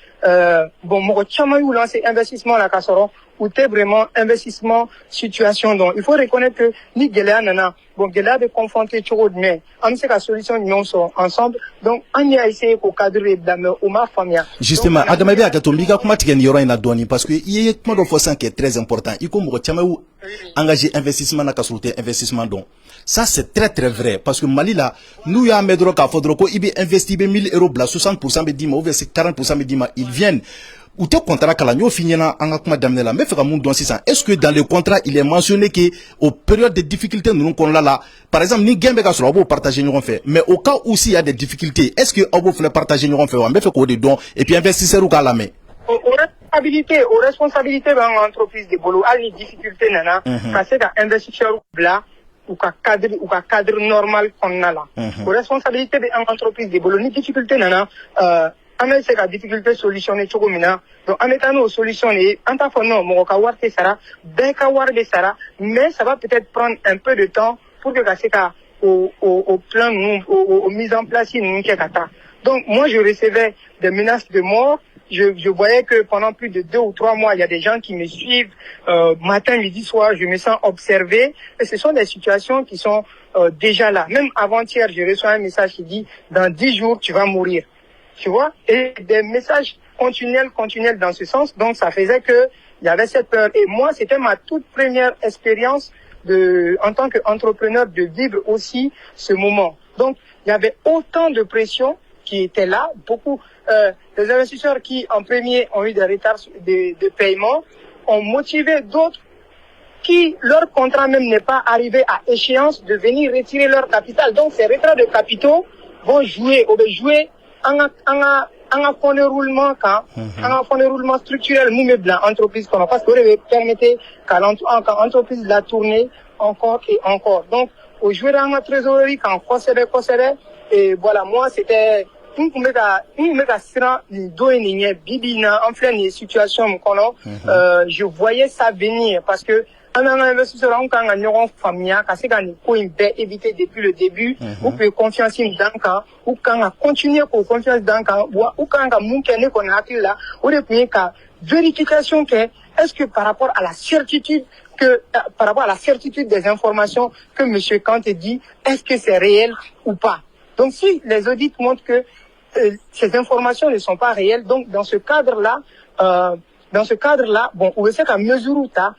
Bon, moi, comment eu lancé investissement là, Kassoro, ou t'es vraiment investissement situation. Donc, il faut reconnaître que ni Géléa nana, bon, Géléa de confronter toujours mais, on sait que la solution, nous sommes ensemble. Donc, on y a essayé qu'au cadre de ma famille. Justement, Adama Bia Katombiga, comment tu gagnes une douane parce que il y a comment de façon qui est très important. Il comme Rotiamaou engagé investissement na kasoute investissement donc. Ça c'est très très vrai parce que Mali là, nous y a medro ka fodroko ibi investi 1000 euros bla 60% be dima ou 40% be dima, ils viennent ou te contrat kala nyo finina anga kuma damne la mais fait comme don 600. Est-ce que dans le contrat il est mentionné que aux périodes de difficultés nous qu'on là par exemple ni gembe ka solo partager nous fait mais au cas où s'il y a des difficultés est-ce que on veut partager nous fait on fait quoi des dons et puis investisseur ou kala mais aux responsabilités dans l'entreprise de Bolo, à les difficultés nana, parce que investisseur blanc ou cadre normal qu'on a là. Aux responsabilités de l'entreprise de Bolo, ni difficulté nana, amène ces difficultés solutionner chogomina. Donc en mettant nos solutions en tant que non, mon kawar te sara, ben kawar de sara, mais ça va peut-être prendre un peu de temps pour que c'est au plan aux mises en place nous qui donc moi je recevais des menaces de mort. Je voyais que pendant plus de 2 ou 3 mois, il y a des gens qui me suivent matin, midi, soir. Je me sens observé. Et ce sont des situations qui sont déjà là. Même avant-hier, je reçois un message qui dit « Dans 10 jours, tu vas mourir ». Tu vois? Et des messages continuels dans ce sens. Donc, ça faisait que il y avait cette peur. Et moi, c'était ma toute première expérience en tant qu'entrepreneur de vivre aussi ce moment. Donc, il y avait autant de pression qui était là, beaucoup des investisseurs qui en premier ont eu des retards de paiement ont motivé d'autres qui leur contrat même n'est pas arrivé à échéance de venir retirer leur capital. Donc ces retards de capitaux vont jouer en fond de roulement structurel nous blanc entreprise qu'on a parce que vous permettez qu'à l'entreprise la tourner encore et encore. Donc au jouer dans la trésorerie quand procédé et voilà moi c'était je voyais ça venir parce que un investisseur éviter depuis le début ou peut confiance dans ou quand a continué pour confiance dans ou quand qu'on a là ou depuis vérification que est-ce que par rapport à la certitude des informations que monsieur Kant dit est-ce que c'est réel ou pas. Donc si les audits montrent que ces informations ne sont pas réelles, donc dans ce cadre-là, bon, on sait qu'à mesure où ça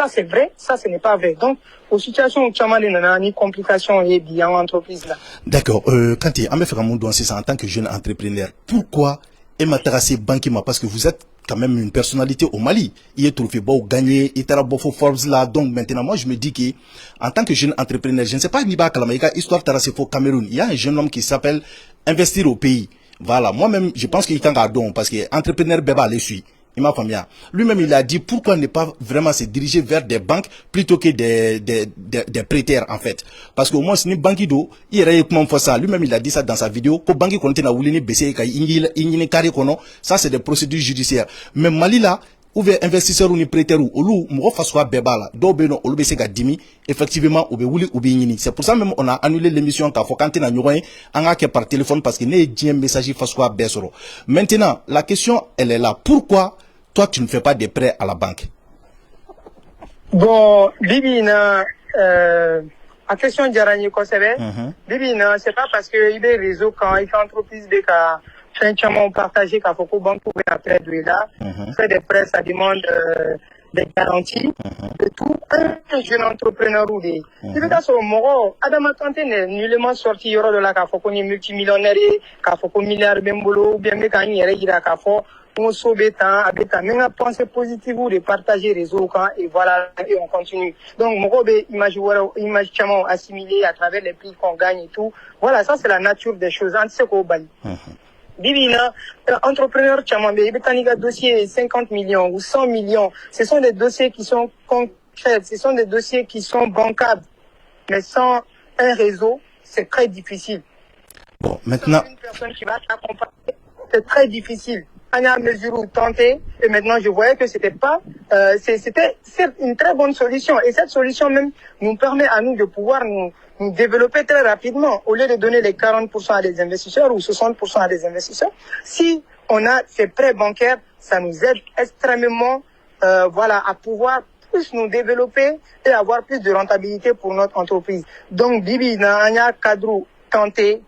c'est vrai, ça ce n'est pas vrai. Donc, aux situations où tu as ni complications et bien en entreprise là. D'accord. Quand tu as fait un en tant que jeune entrepreneur, pourquoi Ematarasi Bankima parce que vous êtes quand même une personnalité au Mali. Il est trouvé beau gagner, il est beau Forbes là. Donc maintenant, moi je me dis que en tant que jeune entrepreneur, je ne sais pas ni pas Kalamaïka, histoire Tarasi au Cameroun. Il y a un jeune homme qui s'appelle Investir au pays. Voilà, moi-même, je pense qu'il est en don parce que entrepreneur Beba les suit. Il m'a famille. Lui-même, il a dit pourquoi ne pas vraiment se diriger vers des banques plutôt que des prêteurs, en fait. Parce qu'au moins, si une banque d'eau, il aurait comment faire ça. Lui-même, il a dit ça dans sa vidéo. Que banque qu'on a voulu baisser, ça, c'est des procédures judiciaires. Mais Mali là, ou bien investisseur ou prêteur ou lou mo fa soit bebala do be no olube se ga dimi effectivement ou be wuli ou be yini. C'est pour ça même on a annulé l'émission ka fo kanté na nyoy anga ke par téléphone parce que né dien message fa soit besoro. Maintenant la question elle est là, pourquoi toi tu ne fais pas des prêts à la banque? Bon Bibina la question jarani ko sebe Bibina c'est pas parce que il est réseau quand il fait entreprise de ka partagé qu'à Foko Banque après de là, faire des prêts, ça demande des garanties, de tout un jeune entrepreneur ou des. Il veut dire sur Moro, Adama Kanté n'est nullement sorti de la CAFO, ni multimillionnaire, CAFO, milliard Bembolo, ou bien mécanique, CAFO. On sauve temps, mais on pense positif ou de partager les réseaux et voilà, et on continue. Donc, mon image assimilée à travers les prix qu'on gagne et tout. Voilà, ça c'est la nature des choses. Bibina, entrepreneur Tchamambe, il dossier 50 millions ou 100 millions. Ce sont des dossiers qui sont concrets, ce sont des dossiers qui sont bancables. Mais sans un réseau, c'est très difficile. Bon, maintenant. Sans une personne qui va t'accompagner, c'est très difficile. On a mesure où tenter, et maintenant je voyais que c'était une très bonne solution. Et cette solution même nous permet à nous de pouvoir nous développer très rapidement. Au lieu de donner les 40% à des investisseurs ou 60% à des investisseurs, si on a ces prêts bancaires, ça nous aide extrêmement, à pouvoir plus nous développer et avoir plus de rentabilité pour notre entreprise. Donc, Bibi, n'a cadre tenté,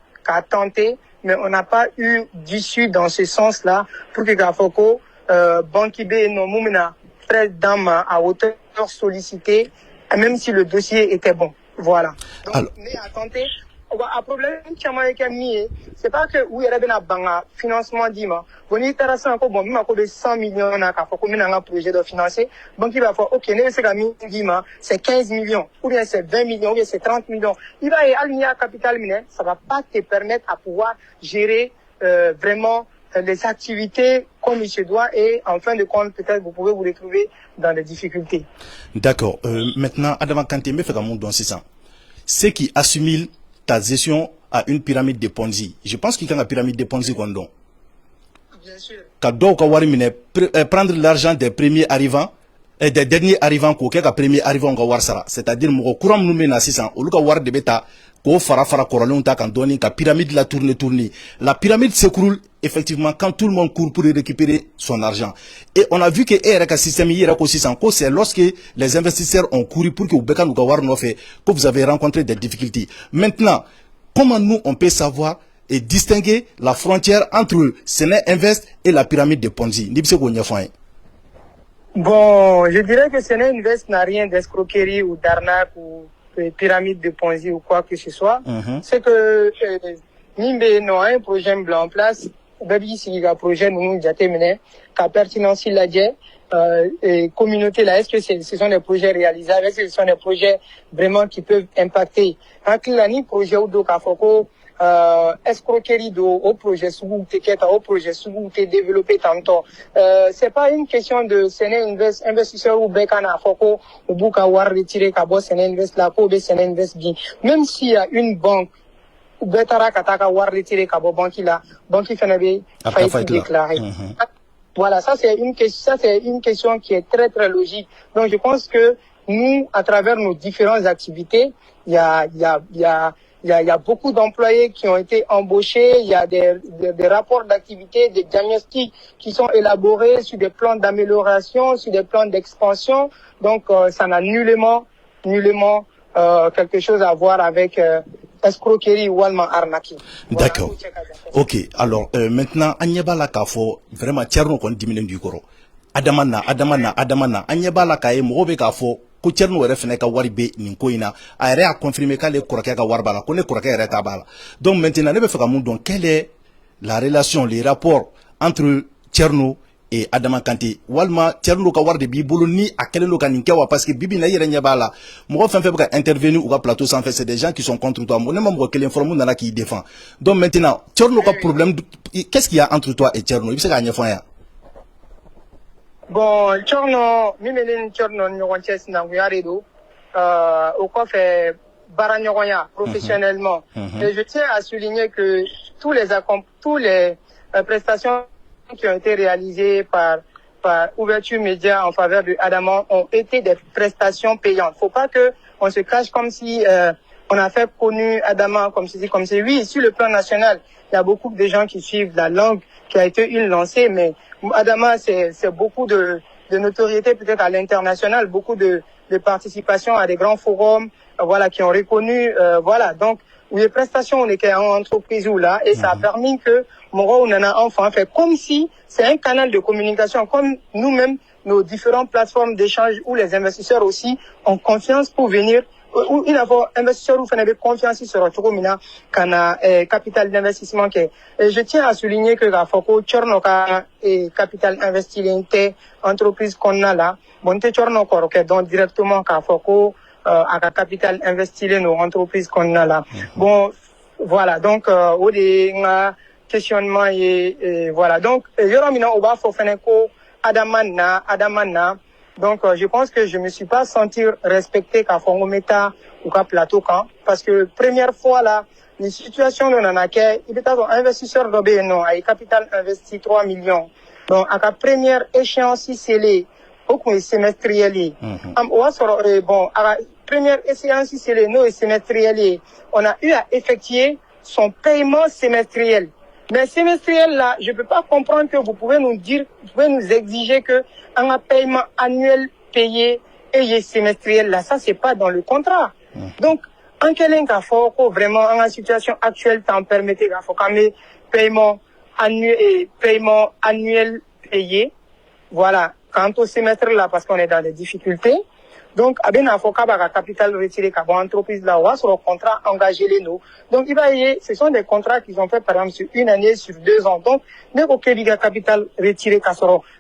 mais on n'a pas eu d'issue dans ce sens-là pour que Gafoko, Bankibé, non, Moumina, très d'âme à hauteur sollicité, même si le dossier était bon. Voilà. Donc, alors, mais attendez, un problème c'est pas que oui, il y a un financement d'IMA. Bon, il y a 100 millions un projet de financer. Donc, il va faire, ok, c'est 15 millions, ou bien c'est 20 millions, ou bien c'est 30 millions. Il va y aligner à capital minier, ça va pas te permettre à pouvoir gérer, vraiment, les activités comme il se doit et en fin de compte, peut-être vous pouvez vous retrouver dans des difficultés. D'accord. Maintenant, Adama Kanté, me fait un monde dans 600. C'est qui assimile ta gestion à une pyramide de Ponzi. Je pense qu'il y a une pyramide de Ponzi qu'on donne. Bien sûr. Prendre l'argent des premiers arrivants et des derniers arrivants ko ke ka premier arrivant ka war sara, c'est-à-dire mo kuram nu mena 600 olu ka war de beta ko fara koralon ta kan doni ka pyramide la tourner. La pyramide s'écroule effectivement quand tout le monde court pour récupérer son argent. Et on a vu que ERK système hier ko 600 ko c'est lorsque les investisseurs ont couru pour que vous beka nou ka war no fait que vous avez rencontré des difficultés. Maintenant, comment nous on peut savoir et distinguer la frontière entre Séné Invest et la pyramide de Ponzi? Bon, je dirais que Séné Invest n'a rien d'escroquerie ou d'arnaque ou de pyramide de Ponzi ou quoi que ce soit. C'est que Nimbe non un projet blanc en place. Babi si un projet nous déjà terminé. Qu'à pertinence il l'a dit. Et communauté là, est-ce que ce sont des projets réalisables? Est-ce que ce sont des projets vraiment qui peuvent impacter? Un client projet ou d'autres à Foko. Escroquerie au projet sous au projet sous développé tantôt. C'est pas une question de Séné Invest, investisseur ou Bekana Foko, ou Bouka war retirer Kabo Séné Invest, la Kobe Séné Invest bien. Même s'il y a une banque, ou Betara Kataka war retirer Kabo banque là, banque Fenabe, failli déclarer. Voilà, ça c'est une question qui est très très logique. Donc je pense que nous, à travers nos différentes activités, il y a beaucoup d'employés qui ont été embauchés, il y a des rapports d'activité, des diagnostics qui sont élaborés sur des plans d'amélioration, sur des plans d'expansion. Donc, ça n'a nullement quelque chose à voir avec escroquerie ou allemand arnaqué. D'accord. Ok. Alors, maintenant, Agnebala Kafo, vraiment, Tcherno kon diminen du koro. Adamana, Agnebala Kaye, Mobe Kafo, ko Tcherno wɛrɛ fɛnɛ ka wari be nin ko in na a yɛrɛ y'a confirmer k'ale kɔrɔkɛ ka wari b'a la ko ne kɔrɔkɛ yɛrɛ ta b'a la. Donc maintenant ne bɛ fɛ ka mun dɔn quelle est la relation, les rapports entre Tcherno et Adama Kanté walima Tcherno ka wari de b'i bolo ni a kɛlen don ka nin kɛ wa parce que bibi na i yɛrɛ ɲɛ b'a la mɔgɔ fɛn fɛn bɛ ka intervenir u ka plateau sanfɛ c'est des gens qui sont contre toi. Ne ma mɔgɔ kelen fɔlɔ mun nana k'i défend. Donc maintenant Tcherno ka problème qu'est-ce qu'il y a entre toi et Tcherno? I bɛ se k'a ɲɛfɔ an ye? Bon, Tcherno, Mimelen Tcherno Nyowanches Nanguyaredo, au coffre Baranyoya, professionnellement. Et je tiens à souligner que tous les prestations qui ont été réalisées par Ouverture Média en faveur de Adama ont été des prestations payantes. Faut pas que on se cache comme si on a fait connu Adama comme ceci, comme c'est. Oui, sur le plan national, il y a beaucoup de gens qui suivent la langue qui a été une lancée, mais Adama, c'est beaucoup de notoriété peut-être à l'international, beaucoup de participation à des grands forums, voilà, qui ont reconnu, voilà. Donc, les prestations, on est en entreprise ou là, et ça a permis que Moro, on en a enfin fait comme si c'est un canal de communication, comme nous-mêmes, nos différentes plateformes d'échange où les investisseurs aussi ont confiance pour venir ou il faut investisseurs ou faire confiance sur le Tchoukoumina kana capital d'investissement et je tiens à souligner que la Foko Tchornoka et capital investissement entreprise qu'on a là bon Tchornoko donc directement ka Foko à capital investissement nos entreprises qu'on a là bon voilà donc au des questionnement et voilà donc yoromina oba fo feneko adamana donc je pense que je me suis pas senti respecté qu'à Fongometa ou qu'à Plateau Camp parce que première fois là les situations on en a que il était un investisseur d'obé non avec capital investi 3 millions donc à la première échéance scellée au semestriel bon à la première échéance scellée non semestriel on a eu à effectuer son paiement semestriel. Mais semestriel là, je peux pas comprendre que vous pouvez nous dire, vous pouvez nous exiger que un paiement annuel payé et semestriel là, ça c'est pas dans le contrat. Donc en quel cas faut vraiment en la situation actuelle t'en permettre qu'il faut quand même paiement annuel payé. Voilà, quant au semestre là parce qu'on est dans des difficultés. Donc, à bien avocat, capital retiré, entreprise là, ou sur le contrat engagé les nous. Donc, ce sont des contrats qu'ils ont fait, par exemple, sur une année, sur 2 ans. Donc, dès qu'aucun capital retiré,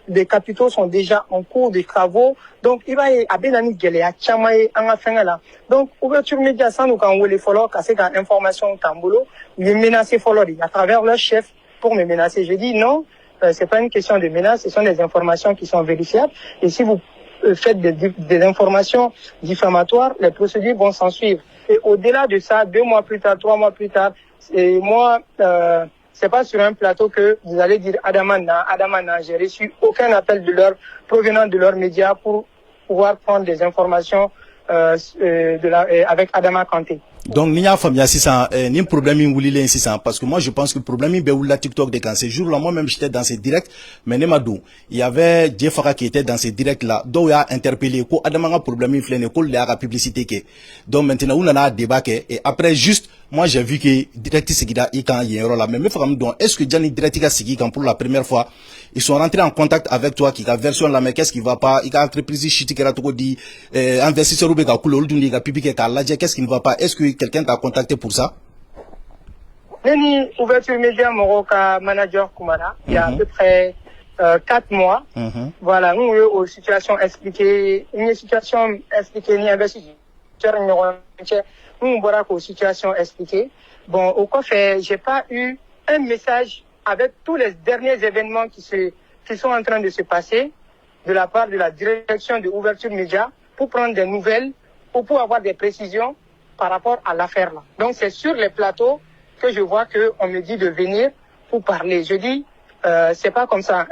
les capitaux sont déjà en cours de travaux. Donc, il va y avoir bien à chamaye, en fin là. Donc, ouverture média, sans nous, quand on les follow, casser quand information, tamboulot, les menacer follow, à travers leur chef, pour me menacer. Je dis non, c'est pas une question de menace, ce sont des informations qui sont vérifiables. Et si vous faites des informations diffamatoires, les procédures vont s'en suivre. Et au-delà de ça, 2 mois plus tard, 3 mois plus tard, et moi, c'est pas sur un plateau que vous allez dire Adamana, j'ai reçu aucun appel provenant de leurs médias pour pouvoir prendre des informations avec Adama Kanté. Donc ni y'a faamuya sisan ni problème in wulilen sisan parce que moi je pense que problème in bɛ wulila TikTok de quand ces jours là moi-même j'étais dans ces directs mais ne ma dun il y avait Jeffaka qui était dans ces directs là dɔw y'a interpellé ko Adama ka problème in filɛ nin ko le y'a ka publicité kɛ donc maintenant u nana débat kɛ et après juste moi j'ai vu que direct sigida i kan yen yɔrɔ la mais me fɛ ka mun dɔn est-ce que jani direct ka sigi kan pour la première fois ils sont rentrés en contact avec toi qui ka version là mais qu'est-ce qui va pas i ka entreprise chiti kɛra cogo di investisseur bɛ ka kule olu dun de ka pipi kɛ k'a lajɛ qu'est-ce qui ne va pas est-ce que quelqu'un t'a contacté pour ça? Neni ouverture média Moroka manager Kumara il y a à peu près 4 mois. Voilà, nous aux situations expliquées, une situation expliquée ni investisseur nous voilà aux situations expliquées. Bon, au fait, j'ai pas eu un message avec tous les derniers événements qui sont en train de se passer de la part de la direction de ouverture média pour prendre des nouvelles ou pour avoir des précisions par rapport à l'affaire là. Donc c'est sur les plateaux que je vois que on me dit de venir pour parler. Je dis c'est pas comme ça.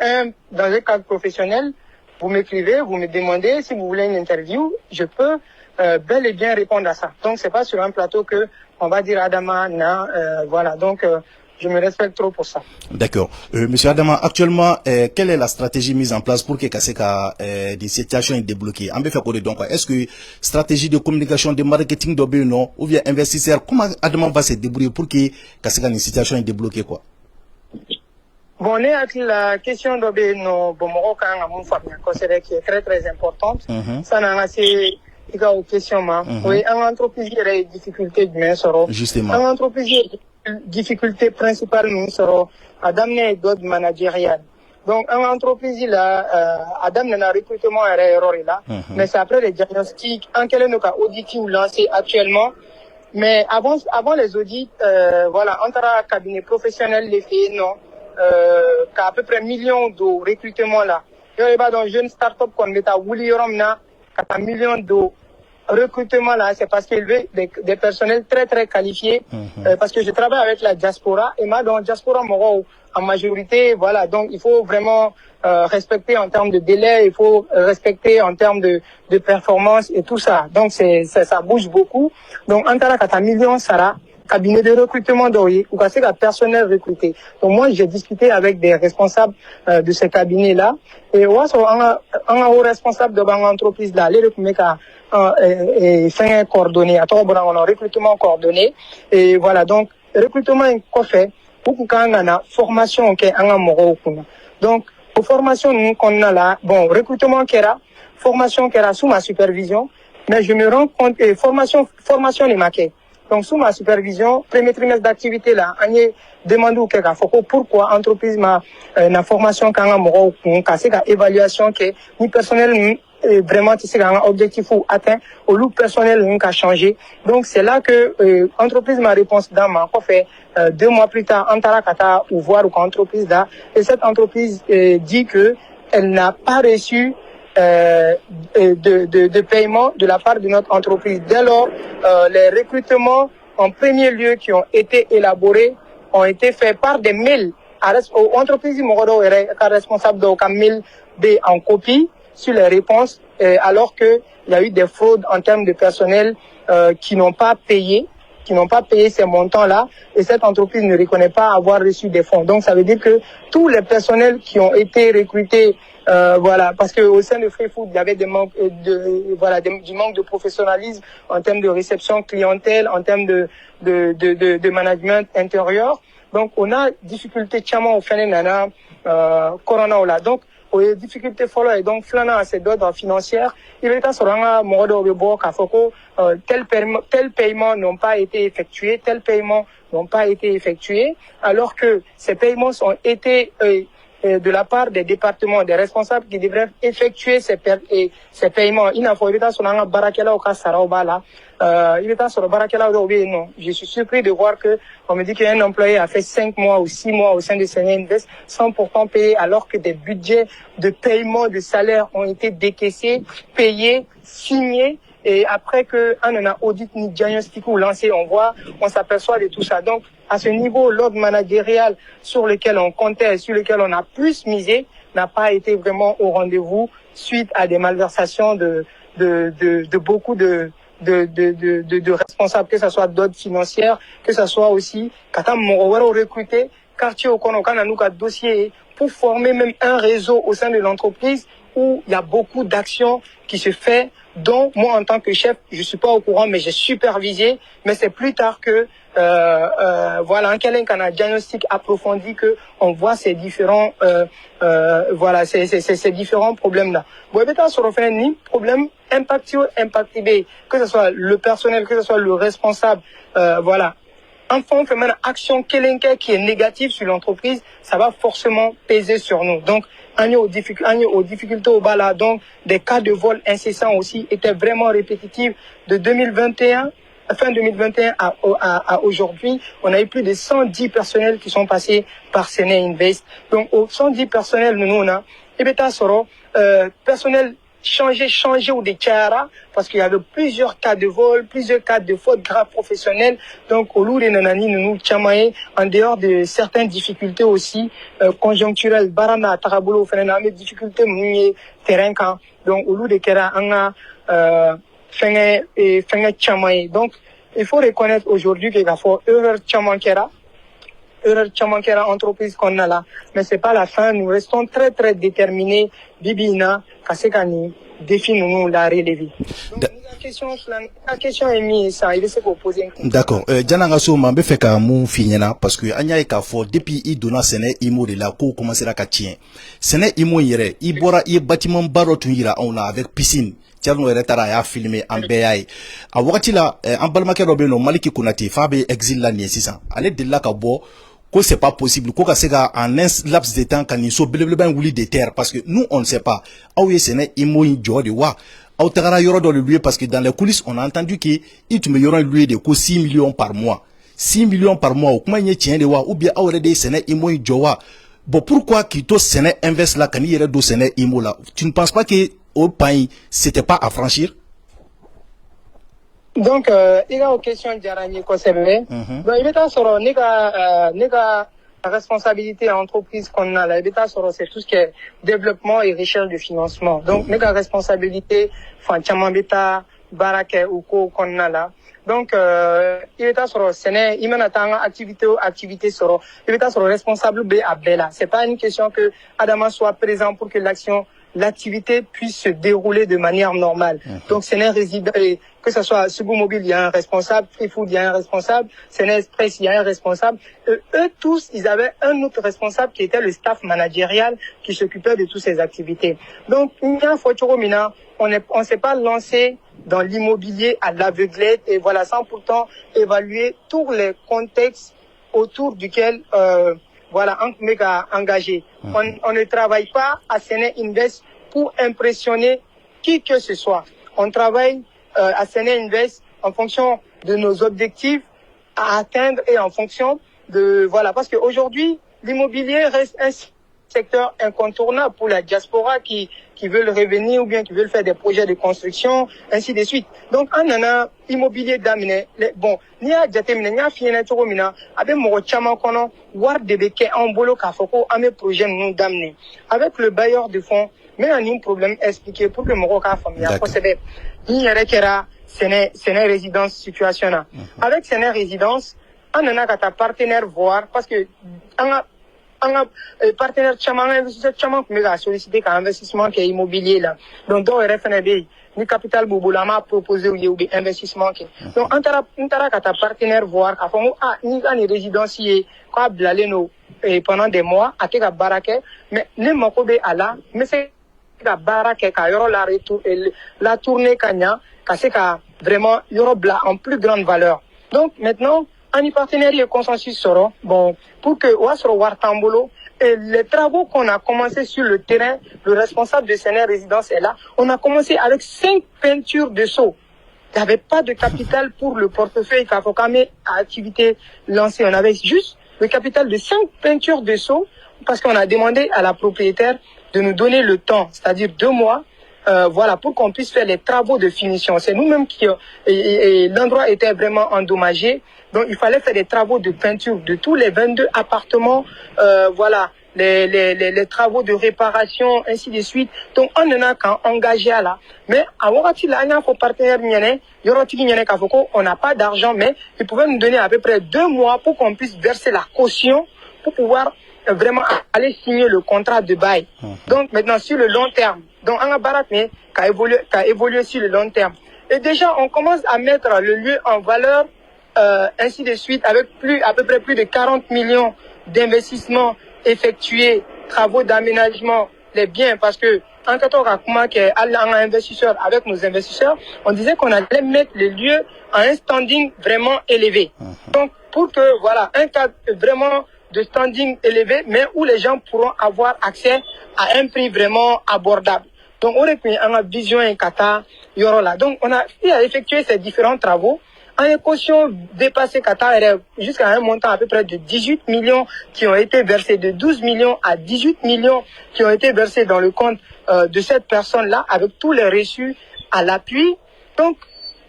Dans un cadre professionnel, vous m'écrivez, vous me demandez si vous voulez une interview, je peux bel et bien répondre à ça. Donc c'est pas sur un plateau que on va dire Adama, non, voilà. Donc je me respecte trop pour ça. D'accord. Monsieur Adama, actuellement, quelle est la stratégie mise en place pour que Kaseka des situations soient débloquées? En fait, donc, est-ce que stratégie de communication, de marketing non, ou bien investisseur, comment Adama va se débrouiller pour que Kaseka des situations soient débloquées, quoi? Bon, on est avec la question d'obé no bomoro quand on considère qui est très très importante. Ça n'a assez aux questions, oui, en entreprise, il y a des difficultés de justement. En entreprise, difficulté principale nous serons à d'amener d'autres managériales. Donc en entreprise là à d'amener un recrutement et erreur là mais c'est après les diagnostics en quel cas audit ou lancé actuellement mais avant les audits voilà entre cabinet professionnel les filles non qu'à peu près millions de recrutement là il y a dans jeune start-up qu'on met à Woulioromna qu'à millions de recrutement là, c'est parce qu'il veut des personnels très très qualifiés, parce que je travaille avec la diaspora et moi dans la diaspora en majorité, voilà, donc il faut vraiment respecter en termes de délai, il faut respecter en termes de performance et tout ça. Donc ça bouge beaucoup. Donc en tant qu'à million Sarah, cabinet de recrutement d'Oye, ou qu'à la personnel recruté. Donc moi j'ai discuté avec des responsables de ces cabinets là et un haut responsable de l'entreprise là, les et fait coordonné, à tout on a recrutement coordonné et voilà donc recrutement est fait pour qu'on ait formation qui est en moro donc formation nous qu'on a là, bon, recrutement qui est là, formation qui est là sous ma supervision, mais je me rends compte que formation est marquée. Donc, sous ma supervision, premier trimestre d'activité là, on y demande ou quelque chose. Pourquoi entreprise ma na formation quand on m'a cassé la évaluation que ni personnel vraiment c'est un objectif ou atteint au loup personnel on a changé. Donc c'est là que entreprise ma réponse dans ma fait 2 mois plus tard en tarakata ou voir ou entreprise là et cette entreprise dit que elle n'a pas reçu de paiement de la part de notre entreprise. Dès lors, les recrutements en premier lieu qui ont été élaborés ont été faits par des mails aux entreprises responsables de mail en copie sur les réponses, alors qu'il y a eu des fraudes en termes de personnel qui n'ont pas payé ces montants-là, et cette entreprise ne reconnaît pas avoir reçu des fonds. Donc ça veut dire que tous les personnels qui ont été recrutés, voilà, parce que au sein de Free Food, il y avait des manques du manque de professionnalisme en termes de réception clientèle, en termes de management intérieur. Donc on a difficulté tellement au final corona là. Donc aux difficultés follow et donc flana c'est d'ordre financier. Il est à ce moment modo bebo kafoko tel paiement n'ont pas été effectués, alors que ces paiements ont été de la part des départements, des responsables qui devraient effectuer ces paiements. Il n'a pas été sur un barakela au Kasaraoba là. Il est sur le barakela au non. Je suis surpris de voir que on me dit qu'un employé a fait 5 mois ou 6 mois au sein de Séné Invest sans pourtant payer, alors que des budgets de paiement de salaire ont été décaissés, payés, signés. Et après que un audit ni diagnostic ou lancé, on s'aperçoit de tout ça. Donc, à ce niveau, l'ordre managérial sur lequel on comptait, sur lequel on a plus misé, n'a pas été vraiment au rendez-vous suite à des malversations de beaucoup de responsables, que ce soit d'ordre financier, que ce soit aussi, quand on a recruté, quartier au Konokan, nous a dossier pour former même un réseau au sein de l'entreprise où il y a beaucoup d'actions qui se fait, dont moi en tant que chef, je suis pas au courant, mais j'ai supervisé, mais c'est plus tard que voilà, en quelqu'un a un diagnostic approfondi que on voit ces différents voilà ces différents problèmes là. Bon, étant sur le ni problème impacté, que ce soit le personnel, que ce soit le responsable, voilà. Enfin, on fait maintenant action quelqu'un qui est négative sur l'entreprise, ça va forcément peser sur nous. Donc, aux difficultés au bas là, donc des cas de vol incessants aussi étaient vraiment répétitifs de 2021. Fin 2021 à aujourd'hui, on a eu plus de 110 personnels qui sont passés par Séné Invest. Donc, aux 110 personnels, nous, on a, personnel changer ou des tiara, parce qu'il y avait plusieurs cas de vol, plusieurs cas de fautes graves professionnelles. Donc, au lieu de nanani, nous chamaye, en dehors de certaines difficultés aussi, conjoncturelles, barana, tarabulo, fenena, mais difficultés, mouillé, terrain, quand. Donc, au lieu de kera, on a, chamaye. Donc, il faut reconnaître aujourd'hui qu'il y a faut erreur chamankera entreprise qu'on a là, mais c'est pas la fin. Nous restons très très déterminés. Bibina, Kasekani, défi nous la relever. La question est mise, ça, il faut poser. D'accord. Jananga so mambe fait ka mun finyana parce que anya ka fo depuis i donna Séné Imo de la ko commencer à ka tien. Séné Imo yere, i bora i bâtiment baro tun yira on a avec piscine. Tierno retara ya filmé en BI. A wakati la en balmake robeno Maliki Konate fa be exil la ni 600. Ale de la ka bo que c'est pas possible ko ka sega en un laps de temps kan so belebele wuli de terre parce que nous on ne sait pas. Aouye Séné Imo jo de wa. Au tagara yoro dans le lieu parce que dans les coulisses on a entendu que il te me yoro lieu de ko 6 millions par mois. 6 millions par mois ou comment y tient de wa ou bien awre de Séné Imo jowa. Bon pourquoi Kito Séné Invest là kan yere do Séné Imo là. Tu ne penses pas que au pays c'était pas à franchir? Donc il y a une question d'Arani Kosebe. Donc il est sur nega responsabilité entreprise qu'on a là, c'est tout ce qui est développement et recherche de financement. Donc nega responsabilité enfin beta barake ou qu'on a là. Donc il est sur Séné, il mène activité il est sur responsable B à Bella. C'est pas une question que Adama soit présent pour que l'action l'activité puisse se dérouler de manière normale. Donc, Séné résident, que ce soit Sugu Mobile, il y a un responsable, Freefood, il y a un responsable, Séné Express, il y a un responsable. Eux tous, ils avaient un autre responsable qui était le staff managérial qui s'occupait de toutes ces activités. Donc, on ne s'est pas lancé dans l'immobilier à l'aveuglette et voilà, sans pourtant évaluer tous les contextes autour duquel voilà, un méga engagé. On ne travaille pas à Séné Invest pour impressionner qui que ce soit. On travaille à Séné Invest en fonction de nos objectifs à atteindre et en fonction de voilà, parce qu'aujourd'hui l'immobilier reste un secteur incontournable pour la diaspora qui veulent revenir ou bien qui veulent faire des projets de construction, ainsi de suite. Donc, on a immobilier d'amener. Bon, ni à Djatemine, ni à Fiena Choromina, avec mon chamakono, war de beke en bolo kafoko, à mes projets nous d'amener. Avec le bailleur de fonds, mais on a un problème expliqué pour que mon roca famille a procédé. Il y a Séné résidence situation là. Avec Séné résidence, on a un partenaire voir, parce que, un partenaire chaman investisseur chaman qui m'a sollicité qu'un investissement qui est immobilier là donc dans le FNB ni capital boulama proposé ou investissement qui donc on tara kata partenaire voir qu'à fond ni une résidencier quoi blaler nos pendant des mois à que barake mais ne mokobe ala mais c'est la barake ka yoro la retour la tournée kanya c'est ka vraiment yoro bla en plus grande valeur donc maintenant un partenariat et consensus sera bon pour que Ouassoro Wartambolo et les travaux qu'on a commencé sur le terrain, le responsable de Séné Résidence est là. On a commencé avec 5 peintures de seaux. Il n'y avait pas de capital pour le portefeuille Kafokame à activité lancée. On avait juste le capital de 5 peintures de seaux parce qu'on a demandé à la propriétaire de nous donner le temps, c'est-à-dire 2 mois. Voilà, pour qu'on puisse faire les travaux de finition. C'est nous-mêmes qui l'endroit était vraiment endommagé. Donc, il fallait faire des travaux de peinture de tous les 22 appartements. Voilà, les travaux de réparation, ainsi de suite. Donc, on en a qu'à engager à là. Mais, à Wakati, là, il y a un partenaire, on n'a pas d'argent, mais ils pouvaient nous donner à peu près 2 mois pour qu'on puisse verser la caution pour pouvoir vraiment aller signer le contrat de bail. Donc, maintenant, sur le long terme, donc, un barak qui a évolué sur le long terme. Et déjà, on commence à mettre le lieu en valeur, ainsi de suite, avec à peu près plus de 40 millions d'investissements effectués, travaux d'aménagement, les biens, parce que, en cas un investisseur, avec nos investisseurs, on disait qu'on allait mettre le lieu à un standing vraiment élevé. Donc, pour que, voilà, un cas vraiment de standing élevé, mais où les gens pourront avoir accès à un prix vraiment abordable. Donc, on a une vision et kata yorola. Donc, on a effectué ces différents travaux. En caution dépassé kata jusqu'à un montant à peu près de 18 millions qui ont été versés, de 12 millions à 18 millions qui ont été versés dans le compte de cette personne-là, avec tous les reçus à l'appui. Donc,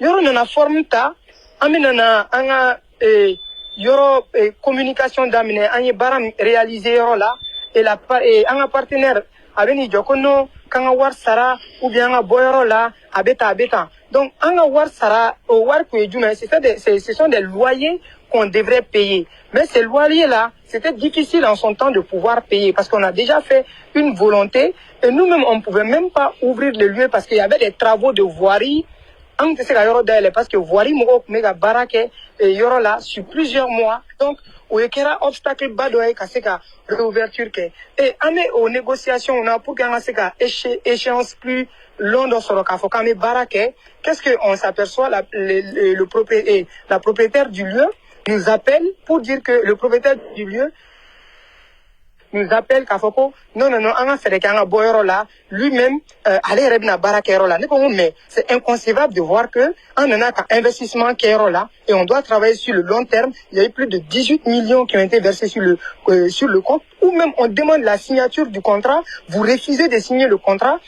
yoro nana forme ta, amenana yoro communication d'amener, anye baram réalisé yoro là, et un partenaire avec Jokono, Kangawar Sara, ou bien un boyoro là, abeta. Donc, Angawar Sara, au War Kouedjoume, ce sont des loyers qu'on devrait payer. Mais ces loyers-là, c'était difficile en son temps de pouvoir payer parce qu'on a déjà fait une volonté et nous-mêmes, on ne pouvait même pas ouvrir le lieu parce qu'il y avait des travaux de voirie. Parce que voirie, méga barake, et yoro là, sur plusieurs mois. Donc, où il y a un obstacle badoye kaseka réouverture et aux négociations on a pour qu'il y ait échéance plus longue dans ce kafokame barake. Qu'est-ce qu'on s'aperçoit la propriétaire du lieu nous appelle pour dire que le propriétaire du lieu nous appelle Kafoko, non, on a fait un boyero là, lui-même, allez rebna barakero là. Mais c'est inconcevable de voir que, on en a qu'un investissement qui est là, et on doit travailler sur le long terme. Il y a eu plus de 18 millions qui ont été versés sur le compte, ou même on demande la signature du contrat, vous refusez de signer le contrat,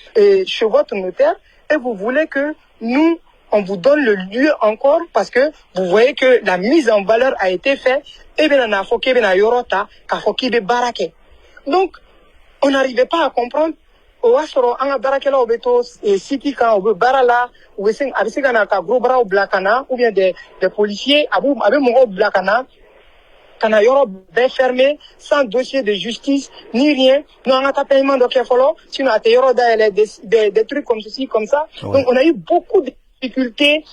chez votre notaire, et vous voulez que nous, on vous donne le lieu encore parce que vous voyez que la mise en valeur a été faite, et bien on a foké, bien yorota, kafoki be barake. Donc, on n'arrivait pas à comprendre. Au Asoro, on a barakela au beto, et Siti quand on veut barala, ou avec gros bras au blakana, ou bien des policiers, avec mon blakana, kana yoro be fermé sans dossier de justice ni rien. Nous on a ta paiement donc il faut sinon à yoro des trucs comme ceci comme ça. Ouais. Donc on a eu beaucoup de difficultés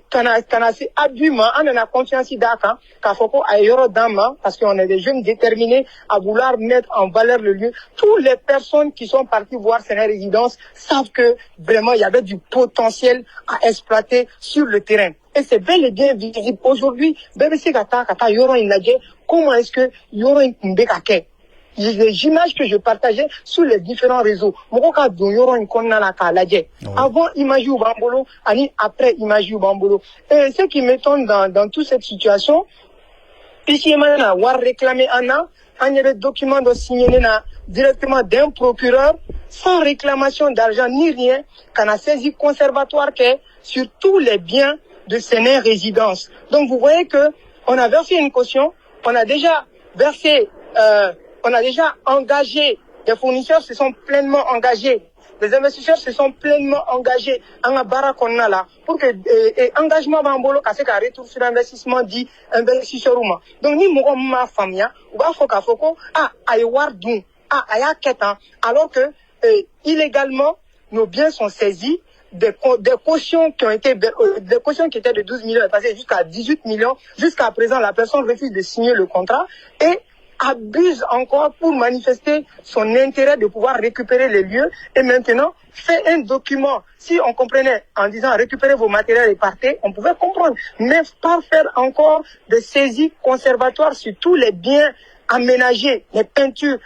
kana c'est abus on a confiance d'aka ka foko a yoro dama parce qu'on est des jeunes déterminés à vouloir mettre en valeur le lieu. Toutes les personnes qui sont parties voir ces résidences savent que vraiment il y avait du potentiel à exploiter sur le terrain. Et c'est bel et bien visible aujourd'hui. BBC kata yoro inadje comment est-ce que yoro imbekake. Les images que je partageais sur les différents réseaux. Avant image ou bambolo, après image ou bambolo. Et ce qui m'étonne dans toute cette situation, ici, on a réclamé on y a des documents de signer directement d'un procureur, sans réclamation d'argent ni rien, qu'on a saisi conservatoire sur tous les biens de Séné Résidence. Donc vous voyez que on a versé une caution, on a déjà versé on a déjà engagé, les fournisseurs se sont pleinement engagés, les investisseurs se sont pleinement engagés en abara qu'on a là, pour que engagement bambolo kase ka retour sur investissement dit investisseur ouma. Donc ni mo ma famille ou ba foka foko ay war dun aya ketan alors que illégalement nos biens sont saisis. Des cautions qui ont été des cautions qui étaient de 12 millions passées jusqu'à 18 millions. Jusqu'à présent, la personne refuse de signer le contrat et abuse encore pour manifester son intérêt de pouvoir récupérer les lieux et maintenant fait un document. Si on comprenait en disant récupérez vos matériels et partez, on pouvait comprendre. Mais pas faire encore des saisies conservatoires sur tous les biens aménagés, les peintures.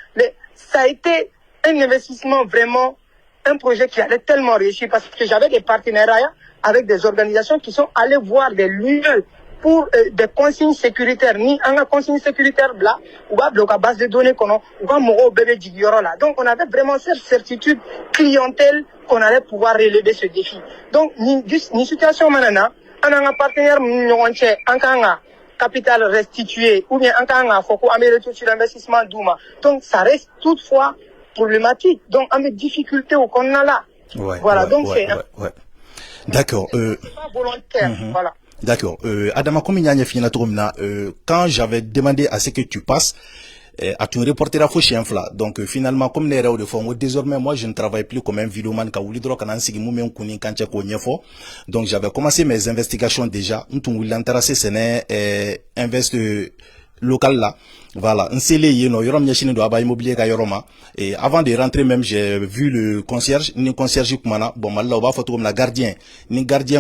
Ça a été un investissement vraiment, un projet qui allait tellement réussir parce que j'avais des partenariats avec des organisations qui sont allées voir des lieux pour des consignes sécuritaires. Ni en consigne sécuritaire là, ou à bloquer base de données qu'on a, ou à moro bébé d'Igoro là. Donc on avait vraiment cette certitude clientèle qu'on allait pouvoir relever ce défi. Donc ni situation maintenant, on a un partenaire n'yonche en capital restitué ou bien en faut améliorer sur l'investissement d'Ouma. Donc ça reste toutefois problématique. Donc, on a des difficultés au qu'on a là. Ouais, voilà, ouais, donc ouais, c'est... Ouais. D'accord. C'est pas volontaire, voilà. D'accord. Adama, comme il y a quand j'avais demandé à ce que tu passes, à ton reporter à Fouché Infla. Donc, finalement, comme les héros de fond, désormais, moi, je ne travaille plus comme un vidéoman, donc, j'avais commencé mes investigations déjà. Local là, voilà, un scellé yeno yorom nyashine do aba immobilier ka yoroma et avant de rentrer même j'ai vu le concierge kumana bon mallah ba photo comme la gardien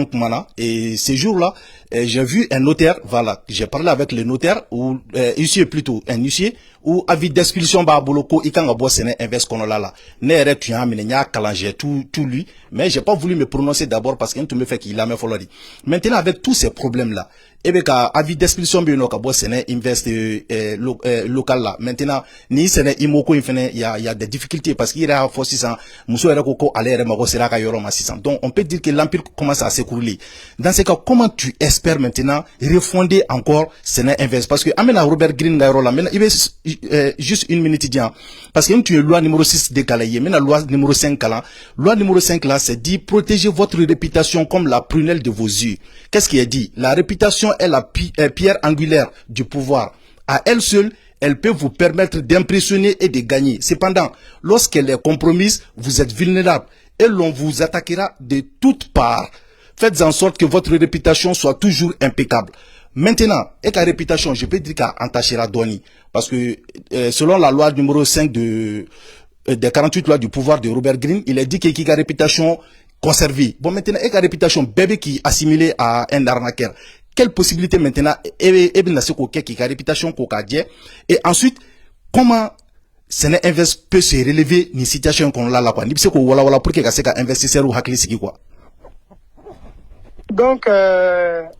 kumana et ce jour-là j'ai vu un notaire, voilà, j'ai parlé avec le notaire ou huissier plutôt, un huissier ou avis d'expulsion ba boloko ikanga bo sene invest konola là ne re tu amine nya kalange tout lui, mais j'ai pas voulu me prononcer d'abord parce qu'il me fait qu'il a me follow. Maintenant avec tous ces problèmes là ebeka avis d'expulsion bi no ka bo sene invest local là maintenant ni sene imoko infene il y a des difficultés parce qu'il y a force 600 muso era ko aller mako sera ka yoro ma 600. Donc on peut dire que l'empire commence à s'écrouler. Dans ce cas, comment tu espères maintenant refonder encore sene invest parce que amena Robert Green ga yoro là maintenant il est juste une minute dia parce que tu es loi numéro 6 décalé maintenant loi numéro 5 là, loi numéro 5 là c'est dit protéger votre réputation comme la prunelle de vos yeux. Qu'est-ce qui est dit? La réputation est la pierre angulaire du pouvoir. À elle seule, elle peut vous permettre d'impressionner et de gagner. Cependant, lorsqu'elle est compromise, vous êtes vulnérable et l'on vous attaquera de toutes parts. Faites en sorte que votre réputation soit toujours impeccable. Maintenant, avec la réputation, je peux dire qu'Antachera Doni, parce que selon la loi numéro 5 des 48 lois du pouvoir de Robert Greene, il est dit qu'il y a une réputation conservée. Bon, maintenant, avec la réputation bébé qui est assimilée à un arnaqueur, quelle possibilité maintenant et réputation et ensuite comment Séné Invest peut se relever une situation qu'on l'a là quoi ni ko wala wala pour que ça investisseur ou hakli sigi quoi. Donc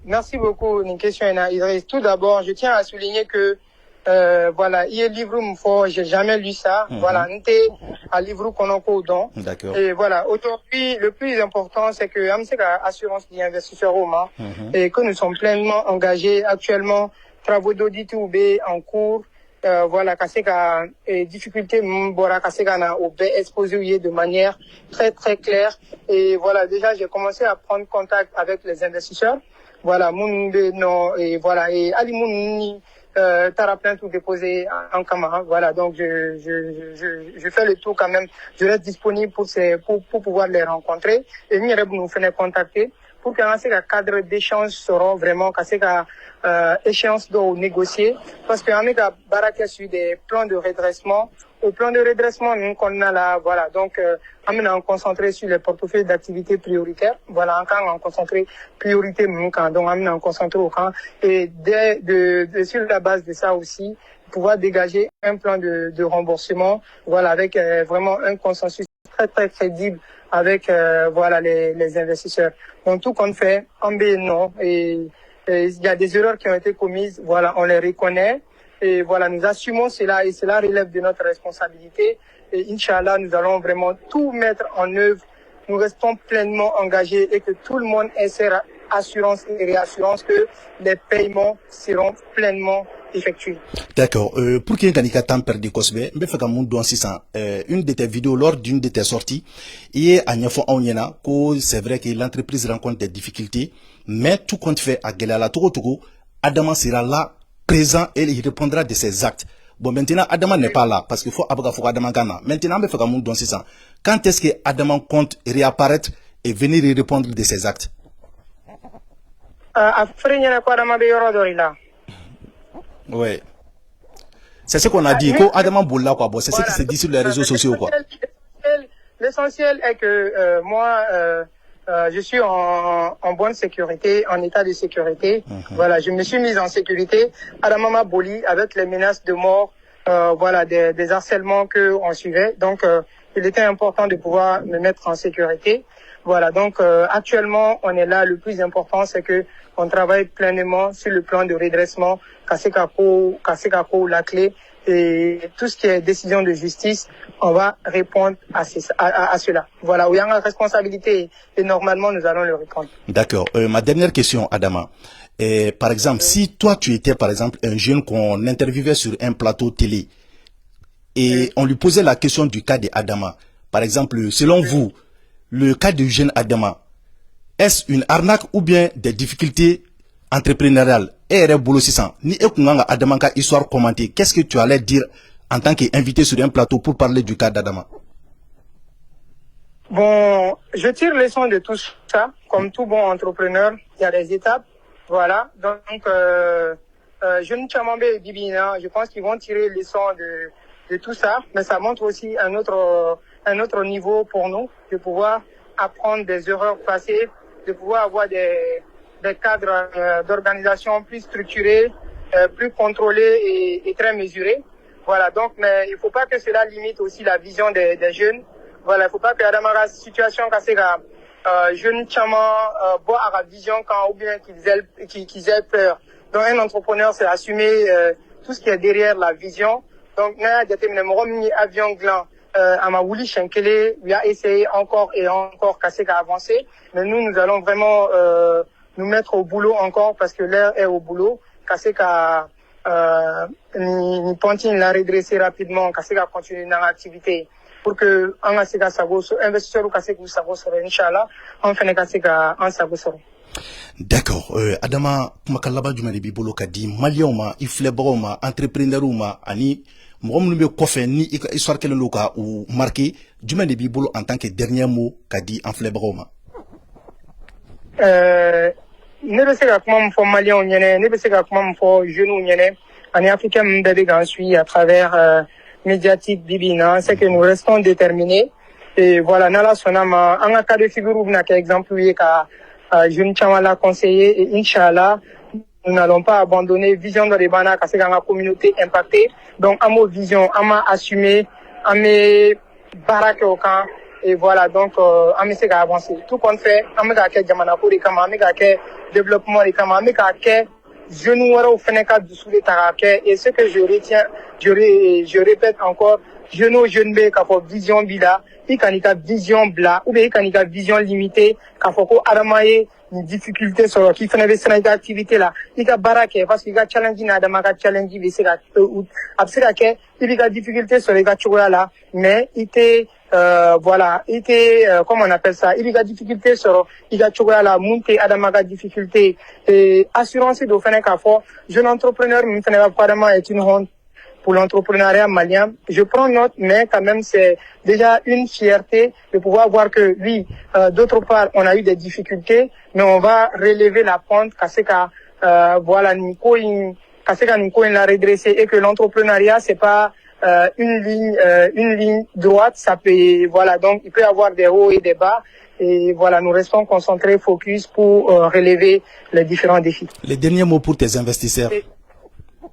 merci beaucoup une question Idriss. Tout d'abord je tiens à souligner que voilà, il y a livre j'ai jamais lu ça. Voilà, n'était à livre qu'on a don. D'accord. Et voilà, aujourd'hui, le plus important, c'est que Amseka Assurance d'investisseurs Roma et que nous sommes pleinement engagés actuellement, travaux d'audit en cours. Voilà, Kaseka difficulté Mbora Kaseka na OB exposé de manière très très claire. Et voilà, déjà j'ai commencé à prendre contact avec les investisseurs. Voilà, et voilà, et Ali Mouni Tara plainte ou déposer en Kama. Voilà, donc je fais le tour quand même. Je reste disponible pour pouvoir les rencontrer. Et nous faisons contacter pour que le cadre d'échange seront vraiment cassé échéance de négocier. Parce que on a baraqué sur des plans de redressement. Au plan de redressement, nous qu'on a là, voilà. Donc, on a concentré sur les portefeuilles d'activités prioritaires. Voilà, on a concentré priorité, donc on a concentré au camp. Et sur la base de ça aussi, pouvoir dégager un plan de remboursement, voilà, avec vraiment un consensus très très crédible avec voilà les investisseurs. Donc tout qu'on fait, en B non, et il y a des erreurs qui ont été commises, voilà, on les reconnaît. Et voilà, nous assumons cela et cela relève de notre responsabilité. Et Inch'Allah, nous allons vraiment tout mettre en œuvre. Nous restons pleinement engagés et que tout le monde ait ses assurances et réassurances que les paiements seront pleinement effectués. D'accord. Pour qu'il y ait un temps perdu, une de tes vidéos, lors d'une de tes sorties, c'est vrai que l'entreprise rencontre des difficultés, mais tout compte fait à Gelala Togo, Adama sera là, présent, et il répondra de ses actes. Bon, maintenant, Adama n'est pas là, parce qu'il faut Adama Gana. Maintenant, quand est-ce que Adama compte réapparaître et venir y répondre de ses actes? Ouais. C'est ce qu'on a dit. Adama Boula, quoi. Bon, c'est ce qui se dit sur les réseaux sociaux, quoi. L'essentiel est que moi, je suis en bonne sécurité, en état de sécurité. Voilà, je me suis mise en sécurité. Adama Boli, avec les menaces de mort, voilà, des harcèlements que on suivait. Donc, il était important de pouvoir me mettre en sécurité. Voilà, donc actuellement, on est là. Le plus important, c'est que on travaille pleinement sur le plan de redressement, Kassekako, la clé, et tout ce qui est décision de justice, on va répondre à cela. Voilà, où il y a une responsabilité et normalement, nous allons le répondre. D'accord. Ma dernière question, Adama. Par exemple, si toi, tu étais, par exemple, un jeune qu'on interviewait sur un plateau télé et on lui posait la question du cas d'Adama, par exemple, selon vous, le cas du jeune Adama, est-ce une arnaque ou bien des difficultés entrepreneuriales? Ni Adama ka histoire commentée, qu'est-ce que tu allais dire en tant qu'invité sur un plateau pour parler du cas d'Adama? Bon, je tire leçon de tout ça. Comme tout bon entrepreneur, il y a des étapes. Voilà. Donc, Jeune Chamambe et Bibina, je pense qu'ils vont tirer leçon de tout ça. Mais ça montre aussi un autre niveau pour nous, de pouvoir apprendre des erreurs passées, de pouvoir avoir des cadres d'organisation plus structurés, plus contrôlés et très mesurés. Voilà, donc, mais il ne faut pas que cela limite aussi la vision des jeunes. Voilà, il ne faut pas que la situation jeunes chama boit à la vision quand ou bien qu'ils aient peur. Donc, un entrepreneur, c'est assumer tout ce qui est derrière la vision. Donc, n'a déterminé mon avion gland. Amaouli Shenkele lui a essayé encore et encore à avancer. Mais nous allons vraiment nous mettre au boulot encore parce que l'heure est au boulot. Kasseka ni Pontine l'a redressé rapidement. Kasseka continue dans l'activité pour que en Kasseka Sagoso, investisseur ou Kasseka Sagoso, Inch'Allah, on fait Kasseka en Sagoso. D'accord. Adama, kumakalaba jumani bibolo kadi malioma, iflebroma, entrepreneuruma, ani mouroumbe kofe ni histoire que le loka ou marqué jumani bibolo en tant que dernier mot kadi en flebroma. Ne be se ka kuma min fɔ maliyɛnw ɲɛnɛ, ne be se ka kuma min fɔ jeunes ɲɛnɛ ani africains min bɛɛ bɛ k'an suit à travers médiatique bibi in na, c'est que nous restons déterminés et voilà, n'ala sɔnna ma an ka cas de figure bɛna kɛ exemple ye ka jeunes caman la conseiller et Inch'Allah nous n'allons pas abandonner vision dɔ de b'an na ka se k'an ka communauté impacter. Donc an m'o vision an m'a assumer, an bɛ baara kɛ o kan. Et voilà, donc, on essaie d'avancer. Tout qu'on fait, on essaie de faire des kama, on essaie de développement des kama, on essaie de jeunes ou feneka dessous les tarakais. Et ce que je retiens, je répète encore, jeunes bé, qu'a fait vision bila, il y a vision bla, ou bien il y a vision limitée, qu'a fait ko aramaye, une difficulté sur qui fait une activité là il a baraque parce qu'il a challenge na da maka challenge bi c'est la absira que il a difficulté sur les gars là mais il était voilà il était comment on appelle ça il a difficulté sur il a chocolat là monter à da maka difficulté et assurance de faire un fort jeune entrepreneur maintenant apparemment est une honte pour l'entrepreneuriat malien. Je prends note, mais quand même, c'est déjà une fierté de pouvoir voir que, oui, d'autre part, on a eu des difficultés, mais on va relever la pente, voilà, Nico l'a redressé et que l'entrepreneuriat, c'est pas une ligne droite, ça peut, voilà, donc il peut y avoir des hauts et des bas. Et voilà, nous restons concentrés, focus pour relever les différents défis. Les derniers mots pour tes investisseurs.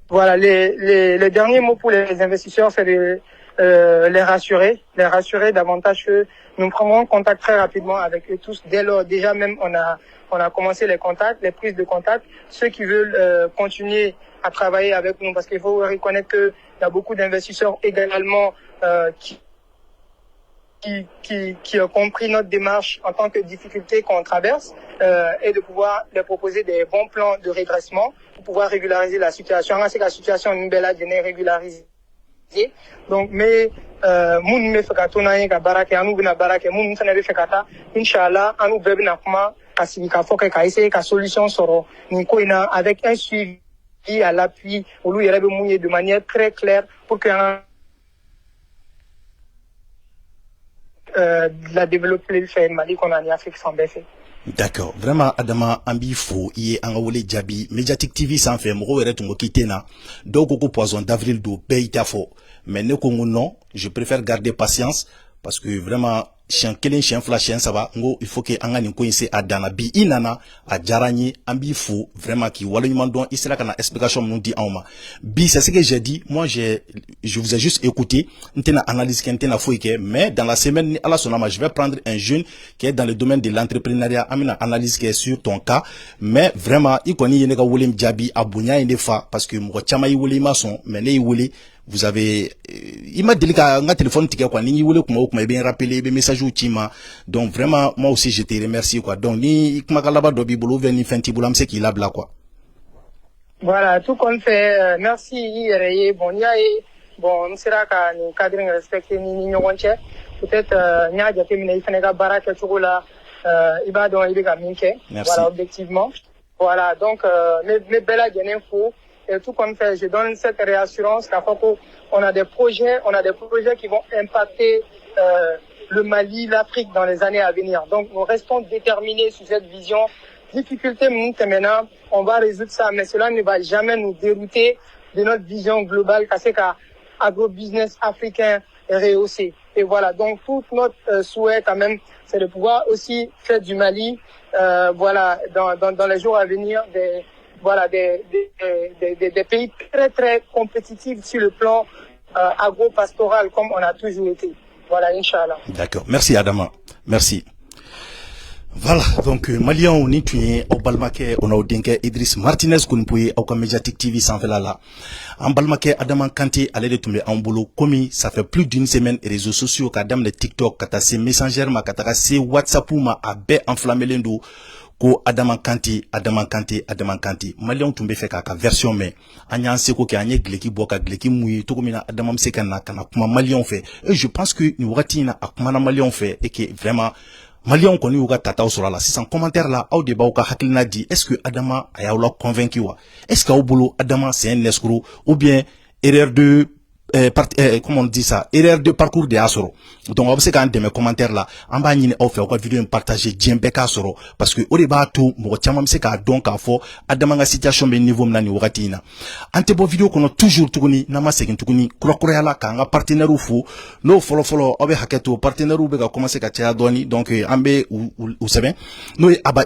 Voilà, les derniers mots pour les investisseurs, c'est de les rassurer davantage que nous prendrons contact très rapidement avec eux tous. Dès lors, déjà même, on a commencé les contacts, les prises de contact. Ceux qui veulent continuer à travailler avec nous, parce qu'il faut reconnaître qu'il y a beaucoup d'investisseurs également qui ont compris notre démarche en tant que difficulté qu'on traverse et de pouvoir leur proposer des bons plans de redressement pour pouvoir régulariser la situation. C'est que la situation est belle régularisée. Donc, mais moun me fekata na ka baraka anu bina baraka moun sana be fekata inshallah anu bebe na kuma kasibika foka ka essayer ka solution soro ni ko ina avec un suivi à l'appui olu yere be mouiller de manière très claire pour que la développer le fait Mali qu'on a en Afrique sans baisser. D'accord, vraiment Adama ambi fo iye anga wole jabi Mediatic TV sans fait mo were tungo kitena do ko poison d'avril do beita fo mais ne ko non je préfère garder patience parce que vraiment chien kelen chien fla chien ça va ngo il faut que anga ni ko inse adana bi inana a jarani ambi fo vraiment qui wala ñu mandon isla kana explication nous dit en ma bi c'est ce que j'ai dit moi je vous ai juste écouté ntena analyse kentena fo ike mais dans la semaine à la sonama je vais prendre un jeune qui est dans le domaine de l'entrepreneuriat amina analyse qui est sur ton cas mais vraiment il connaît yene ka wolem jabi abunya inde fa parce que mo chama yi wolema son mais ne yi wole vous avez il m'a dit que un téléphone ticket quoi ni wole kuma bien rappelé be message ou tima donc vraiment moi aussi je te remercie quoi donc ni kuma kala ba do bi bolo veni fenti bulam c'est qu'il a bla quoi voilà tout qu'on fait merci yéré bon bon on sera ka ni cadre respecté ni nyonche peut-être nya jate mina ifenega baraka chokola iba don ibega minke voilà objectivement voilà donc mes belles infos. Et tout comme fait, je donne cette réassurance qu'à Foko, on a des projets qui vont impacter le Mali, l'Afrique dans les années à venir. Donc nous restons déterminés sur cette vision. Difficulté maintenant, on va résoudre ça, mais cela ne va jamais nous dérouter de notre vision globale, qu'à agro-business africain rehaussé. Et voilà, donc tout notre souhait quand même, c'est de pouvoir aussi faire du Mali, voilà, dans les jours à venir, des pays très très compétitifs sur le plan agro-pastoral comme on a toujours été. Voilà, Inch'Allah. D'accord. Merci Adama. Merci. Voilà, donc Malien on est tué au Balmaké, on a Odinke Idriss Martinez Kounpoué au Mediatic TV sans faire là. En Balmaké, Adama Kanté allait de tomber en boulot commis, ça fait plus d'une semaine et réseaux sociaux qu'Adam les TikTok, qu'Atassé Messenger, ma qu'Atassé WhatsApp ou ma abe enflammé l'endo. Ko Adama Kanté Malien tumbe fait ka version mais anya seko ke anye gleki boka gleki muyi to komina Adama mseka na kana kuma Malien fait et je pense que ni wakati na akuma na Malien fait et que vraiment Malien koni uga tata sur la 600 commentaires là au débat uka hakilina dit est-ce que Adama aya la convaincu wa est-ce qu'au boulot Adama c'est un escroc ou bien erreur de comment on dit ça, erreur de parcours de Asoro. Donc on va se quand de mes commentaires là, en bas ni on fait quoi vidéo partager djembeka Asoro parce que au débat tout mo chama se ka donc à fo adamanga situation be niveau mnani wakati ina. Ante bo vidéo kono toujours tukuni na masekin tukuni kura la ka nga partenaire fu no follow obe haketo partenaire be ka commencer ka tia doni donc ambe ou c'est no aba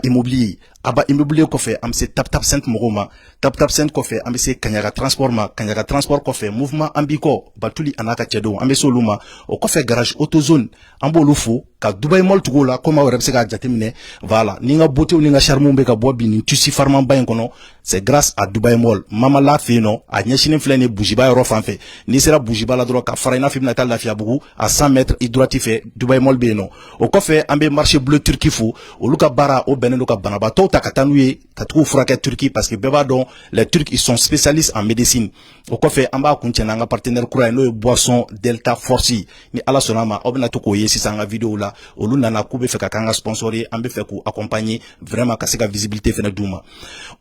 immobilier ko fait am se tap cent mogoma tap cent ko fait am se kanyaga transport ko fait mouvement ambiko batuli anaka chedo ambe soluma o ko fait garage autozone ambolufu ka Dubai Mall tugo la comme aw se ka jatemine voilà ni nga beauté ni nga charme be ka bo bi ni tusi farman bayin kono c'est grâce à Dubai Mall mama la fe no a nyeshine flene bujiba yoro fanfe ni sera bujiba la dro ka farina fi natal la fi abugu à 100 mètres idroiti fe Dubai Mall be no o kofe ambe marché bleu turki fu o luka bara o benendo ka banaba to ta katanuye ta tuku fraka Turquie parce que beba don les Turcs ils sont spécialistes en médecine o kofe amba kunchena nga partenaire kura no boisson Delta Force ni ala sonama obna to ko yesi sanga vidéo la olu nana kube fe ka kanga sponsori ambe fe ko accompagner vraiment ka seka visibilité fena duma.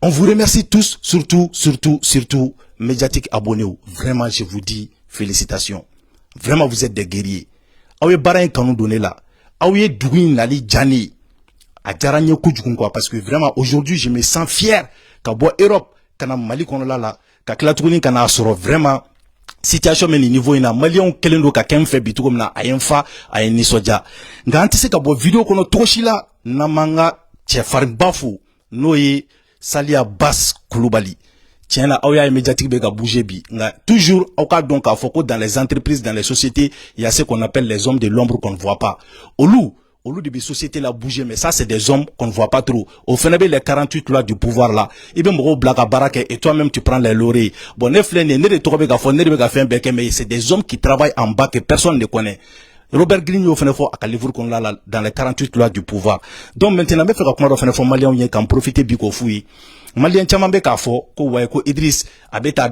On vous remercie tous, surtout médiatique abonnez-vous. Vraiment je vous dis félicitations. Vraiment vous êtes des guerriers. Awe bara kanu donné là. Awe douin nali jani. A jaranye kujugun quoi parce que vraiment aujourd'hui je me sens fier ka bo Europe kana Mali kono la ka klatuguni kana soro vraiment situation meni niveau ina Malion kelendo ka kemfe bitugo na ayenfa ayeni soja nga antise ka bo video kono toshila na manga chefar bafu noye Salia Bass Koulibaly tiens là oya médiatique be ka bouger bi nga toujours au cas donc à foko dans les entreprises dans les sociétés il y a ce qu'on appelle les hommes de l'ombre qu'on ne voit pas au lieu de société la bouger mais ça c'est des hommes qu'on ne voit pas trop au final les 48 lois du pouvoir là et bien mo blaga baraka et toi-même tu prends les lauriers bon ne flène ne de tobe ga fo ne de ga faire beke mais c'est des hommes qui travaillent en bas que personne ne connaît. Robert Grigno fait fort à livre qu'on l'a dans les 48 lois du pouvoir. Donc maintenant me fait comment faire fort malien yen kan profiter biko fui. Malien chama be ka fo ko way ko Idriss abeta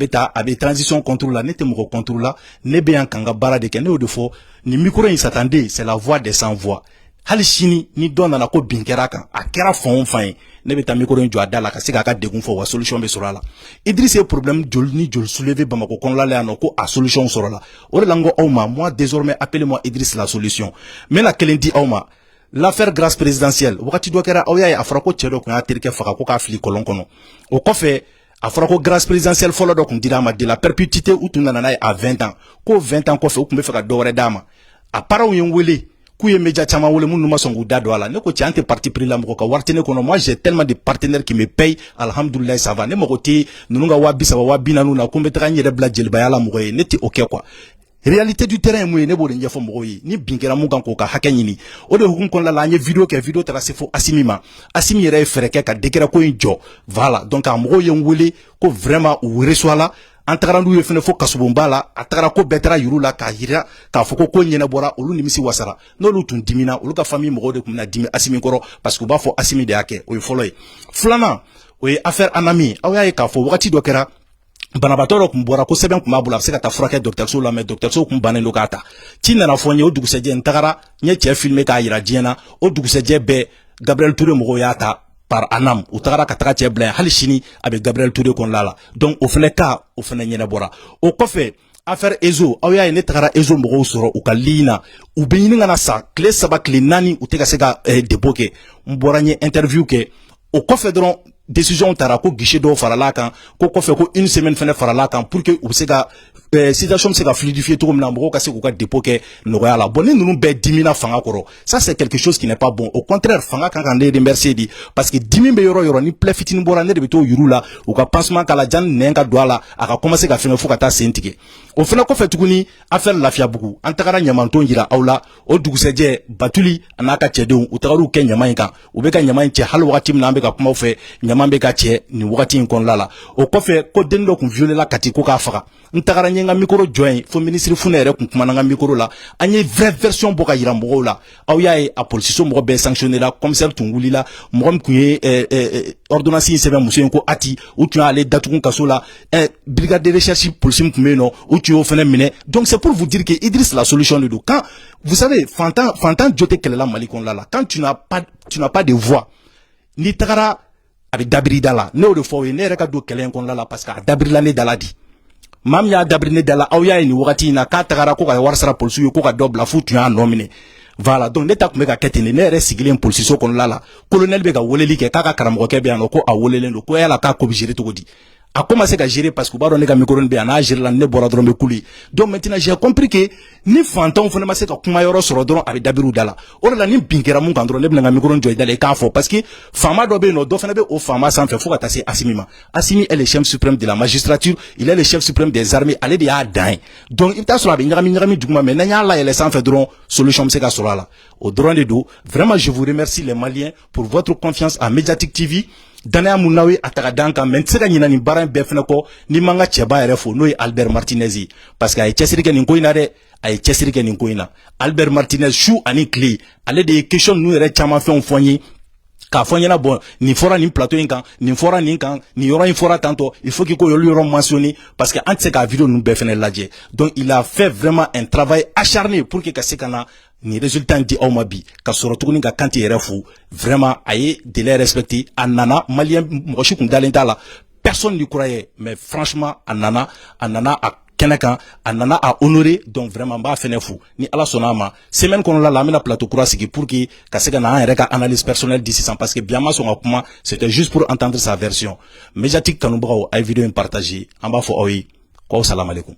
transition contrôle la nete mo contrôle la ne be en kanga bara de kene de fo ni micro il s'attendait c'est la voix des sans voix. Hali chini ni donna na ko binkera kan akera fon fan ne be ta micro njo adala ka sika ka degun fo wa solution be sura la Idriss e problème jol soulever bamako kon la le anoko a solution sura la o lango awma moi désormais appelez-moi Idriss la solution mais la kelendi awma l'affaire grâce présidentielle wakati do kera awya ya afrako chedo ko atirke faka ko ka fili kolon kono o kofe afrako grâce présidentielle folo do ko dira ma de la perpétuité ou tunana na à 20 ans ko 20 ans ko fe o kumbe faka do re dama a para yen wele kuye media chama wole mun numa songu dado ala ne ko ci ante parti pris la moko ka wartene kono moi j'ai tellement de partenaires qui me payent alhamdoulillah ça va ne moko ti nunga wabi sa wabi nanu na ko mbetaka nyere bla jel bayala moko e neti ok quoi réalité du terrain mu ne bo de njefo moko yi ni binkera mu kan ko ka hakanyini o de hukun kon la nye vidéo tara se fo asimi yere fereke ka dekera ko injo voilà donc a moko yen wele ko vraiment ou reçoit là antagarandu ye fene fo kasubomba la atagara ko betara yuru la ka hira ka foko ko nyena bora olu nimisi wasara no lu tun dimina olu ka famille mo de kumna dimi asimi koro parce que ba fo asimi de yake o foloy flana o affaire anami awya ka fo wakati do kera banabatoro kumbora ko seben kuma bula se ka ta frake docteur so la mais docteur so kum banen lokata tinna na fonye o duguseje ntagara nye che filmer ka yira diena o duguseje be Gabriel Touré mo yata par anam ou tagara kataka tcheblen halishini avec Gabriel Touré kon lala donc au fene ka au fene nyene bora o kofe affaire ezo awya ne tagara ezo mo soro o kalina u benyini ngana sa clé saba clé nani u tega sega deboke mbora nye interview ke o kofe dron décision tara ko guichet do farala kan ko kofe ko une semaine fene farala kan pour que u sega situation se ka fluidifier tout comme na moko ka se ko ka dépoke no yala bonne nous be dimina fanga koro ça c'est quelque chose qui n'est pas bon au contraire fanga kan kan de remercier di parce que dimi be yoro ni ple fitini bora ne de to yurula ou ka pansement kala jan nenga douala aka commencer ka fene fo ka ta sentike o fena ko fe tukuni affaire lafia bugu antakara nyamanto ngira awla o duguseje batuli anaka chedon u tagaru ke nyamanka u be ka nyamanche hal wakati mnambe ka kuma fe nyamambe ka che ni wakati kon lala o ko fe ko dendo kun violer la kati ko ka faka ntagara nyenga micro join fo ministre funere kun kuma nga micro la anye vraie version boka yira mbogo la aw yae a police so mbogo be sanctionner la commissaire tunguli la mbogo kunye ordonnance sebe muso ko ati ou tu aller datukun kaso la brigade de recherche police mkumeno ou tu ofene mine donc c'est pour vous dire que Idriss la solution de quand vous savez fantan jote kelela malikon la quand tu n'as pas de voix ni tagara avec dabri dala ne o de fo ne reka do kelen kon la parce que dabri la ne dala di mam ya dabrine dala awya ni wakati na ka tagara ko ka warsara police yo ko ka dobla futu ya nomine voilà donc neta ko meka ketine ne re sigile police so kon lala colonel be ka woleli ke kaka karamo ke be anoko a wolelen do ko yala ka ko bijire to godi a commencé à gérer parce que baro ne ka micro be ana gérer la ne bora dron be kuli. Donc maintenant j'ai compris que ni fantom fona ma se ka kuma yoro soro dron avec dabiru dala o la ni binkera mun kan dron ne bla micro joy dala ka fo parce que fama do be no do fana be o fama sans fait faut ka tasser Assimi ma Assimi est le chef suprême de la magistrature, il est le chef suprême des armées, allez de a dain. Donc il t'a sur la ngami duguma mais nanya la ele sans fait dron solution se ka sur la au dron de do. Vraiment je vous remercie les Maliens pour votre confiance à Mediatic TV. Danaya Munawe atagadanka mentega nyina ni baran befnako ni manga cheba erefo no Albert Martinez parce que ay chesirike ni koina de ay chesirike ni koina Albert Martinez chou ani clé ale de question nous ere chama fait on foigné ka foigné bon ni fora ni plateau inkan ni fora ni kan ni yoro fora tanto il faut qu'il y ait mentionné parce que entre ka vidéo nous befne ladje donc il a fait vraiment un travail acharné pour que kasekana ni résultat di Omabi ka soro tuguni ka kanti refu vraiment aye de les respecter anana malien moshi kum dalentala personne n'y croyait mais franchement anana a Kenaka anana a honoré donc vraiment ba fenefu ni ala sonama semaine qu'on la mina plateau kurasiki pour que kaseka na reka analyse personnelle d'ici sans parce que bien ma son akuma c'était juste pour entendre sa version Mediatic Tanubrao ay vidéo partager en ba fo oyi ko salam alaikum.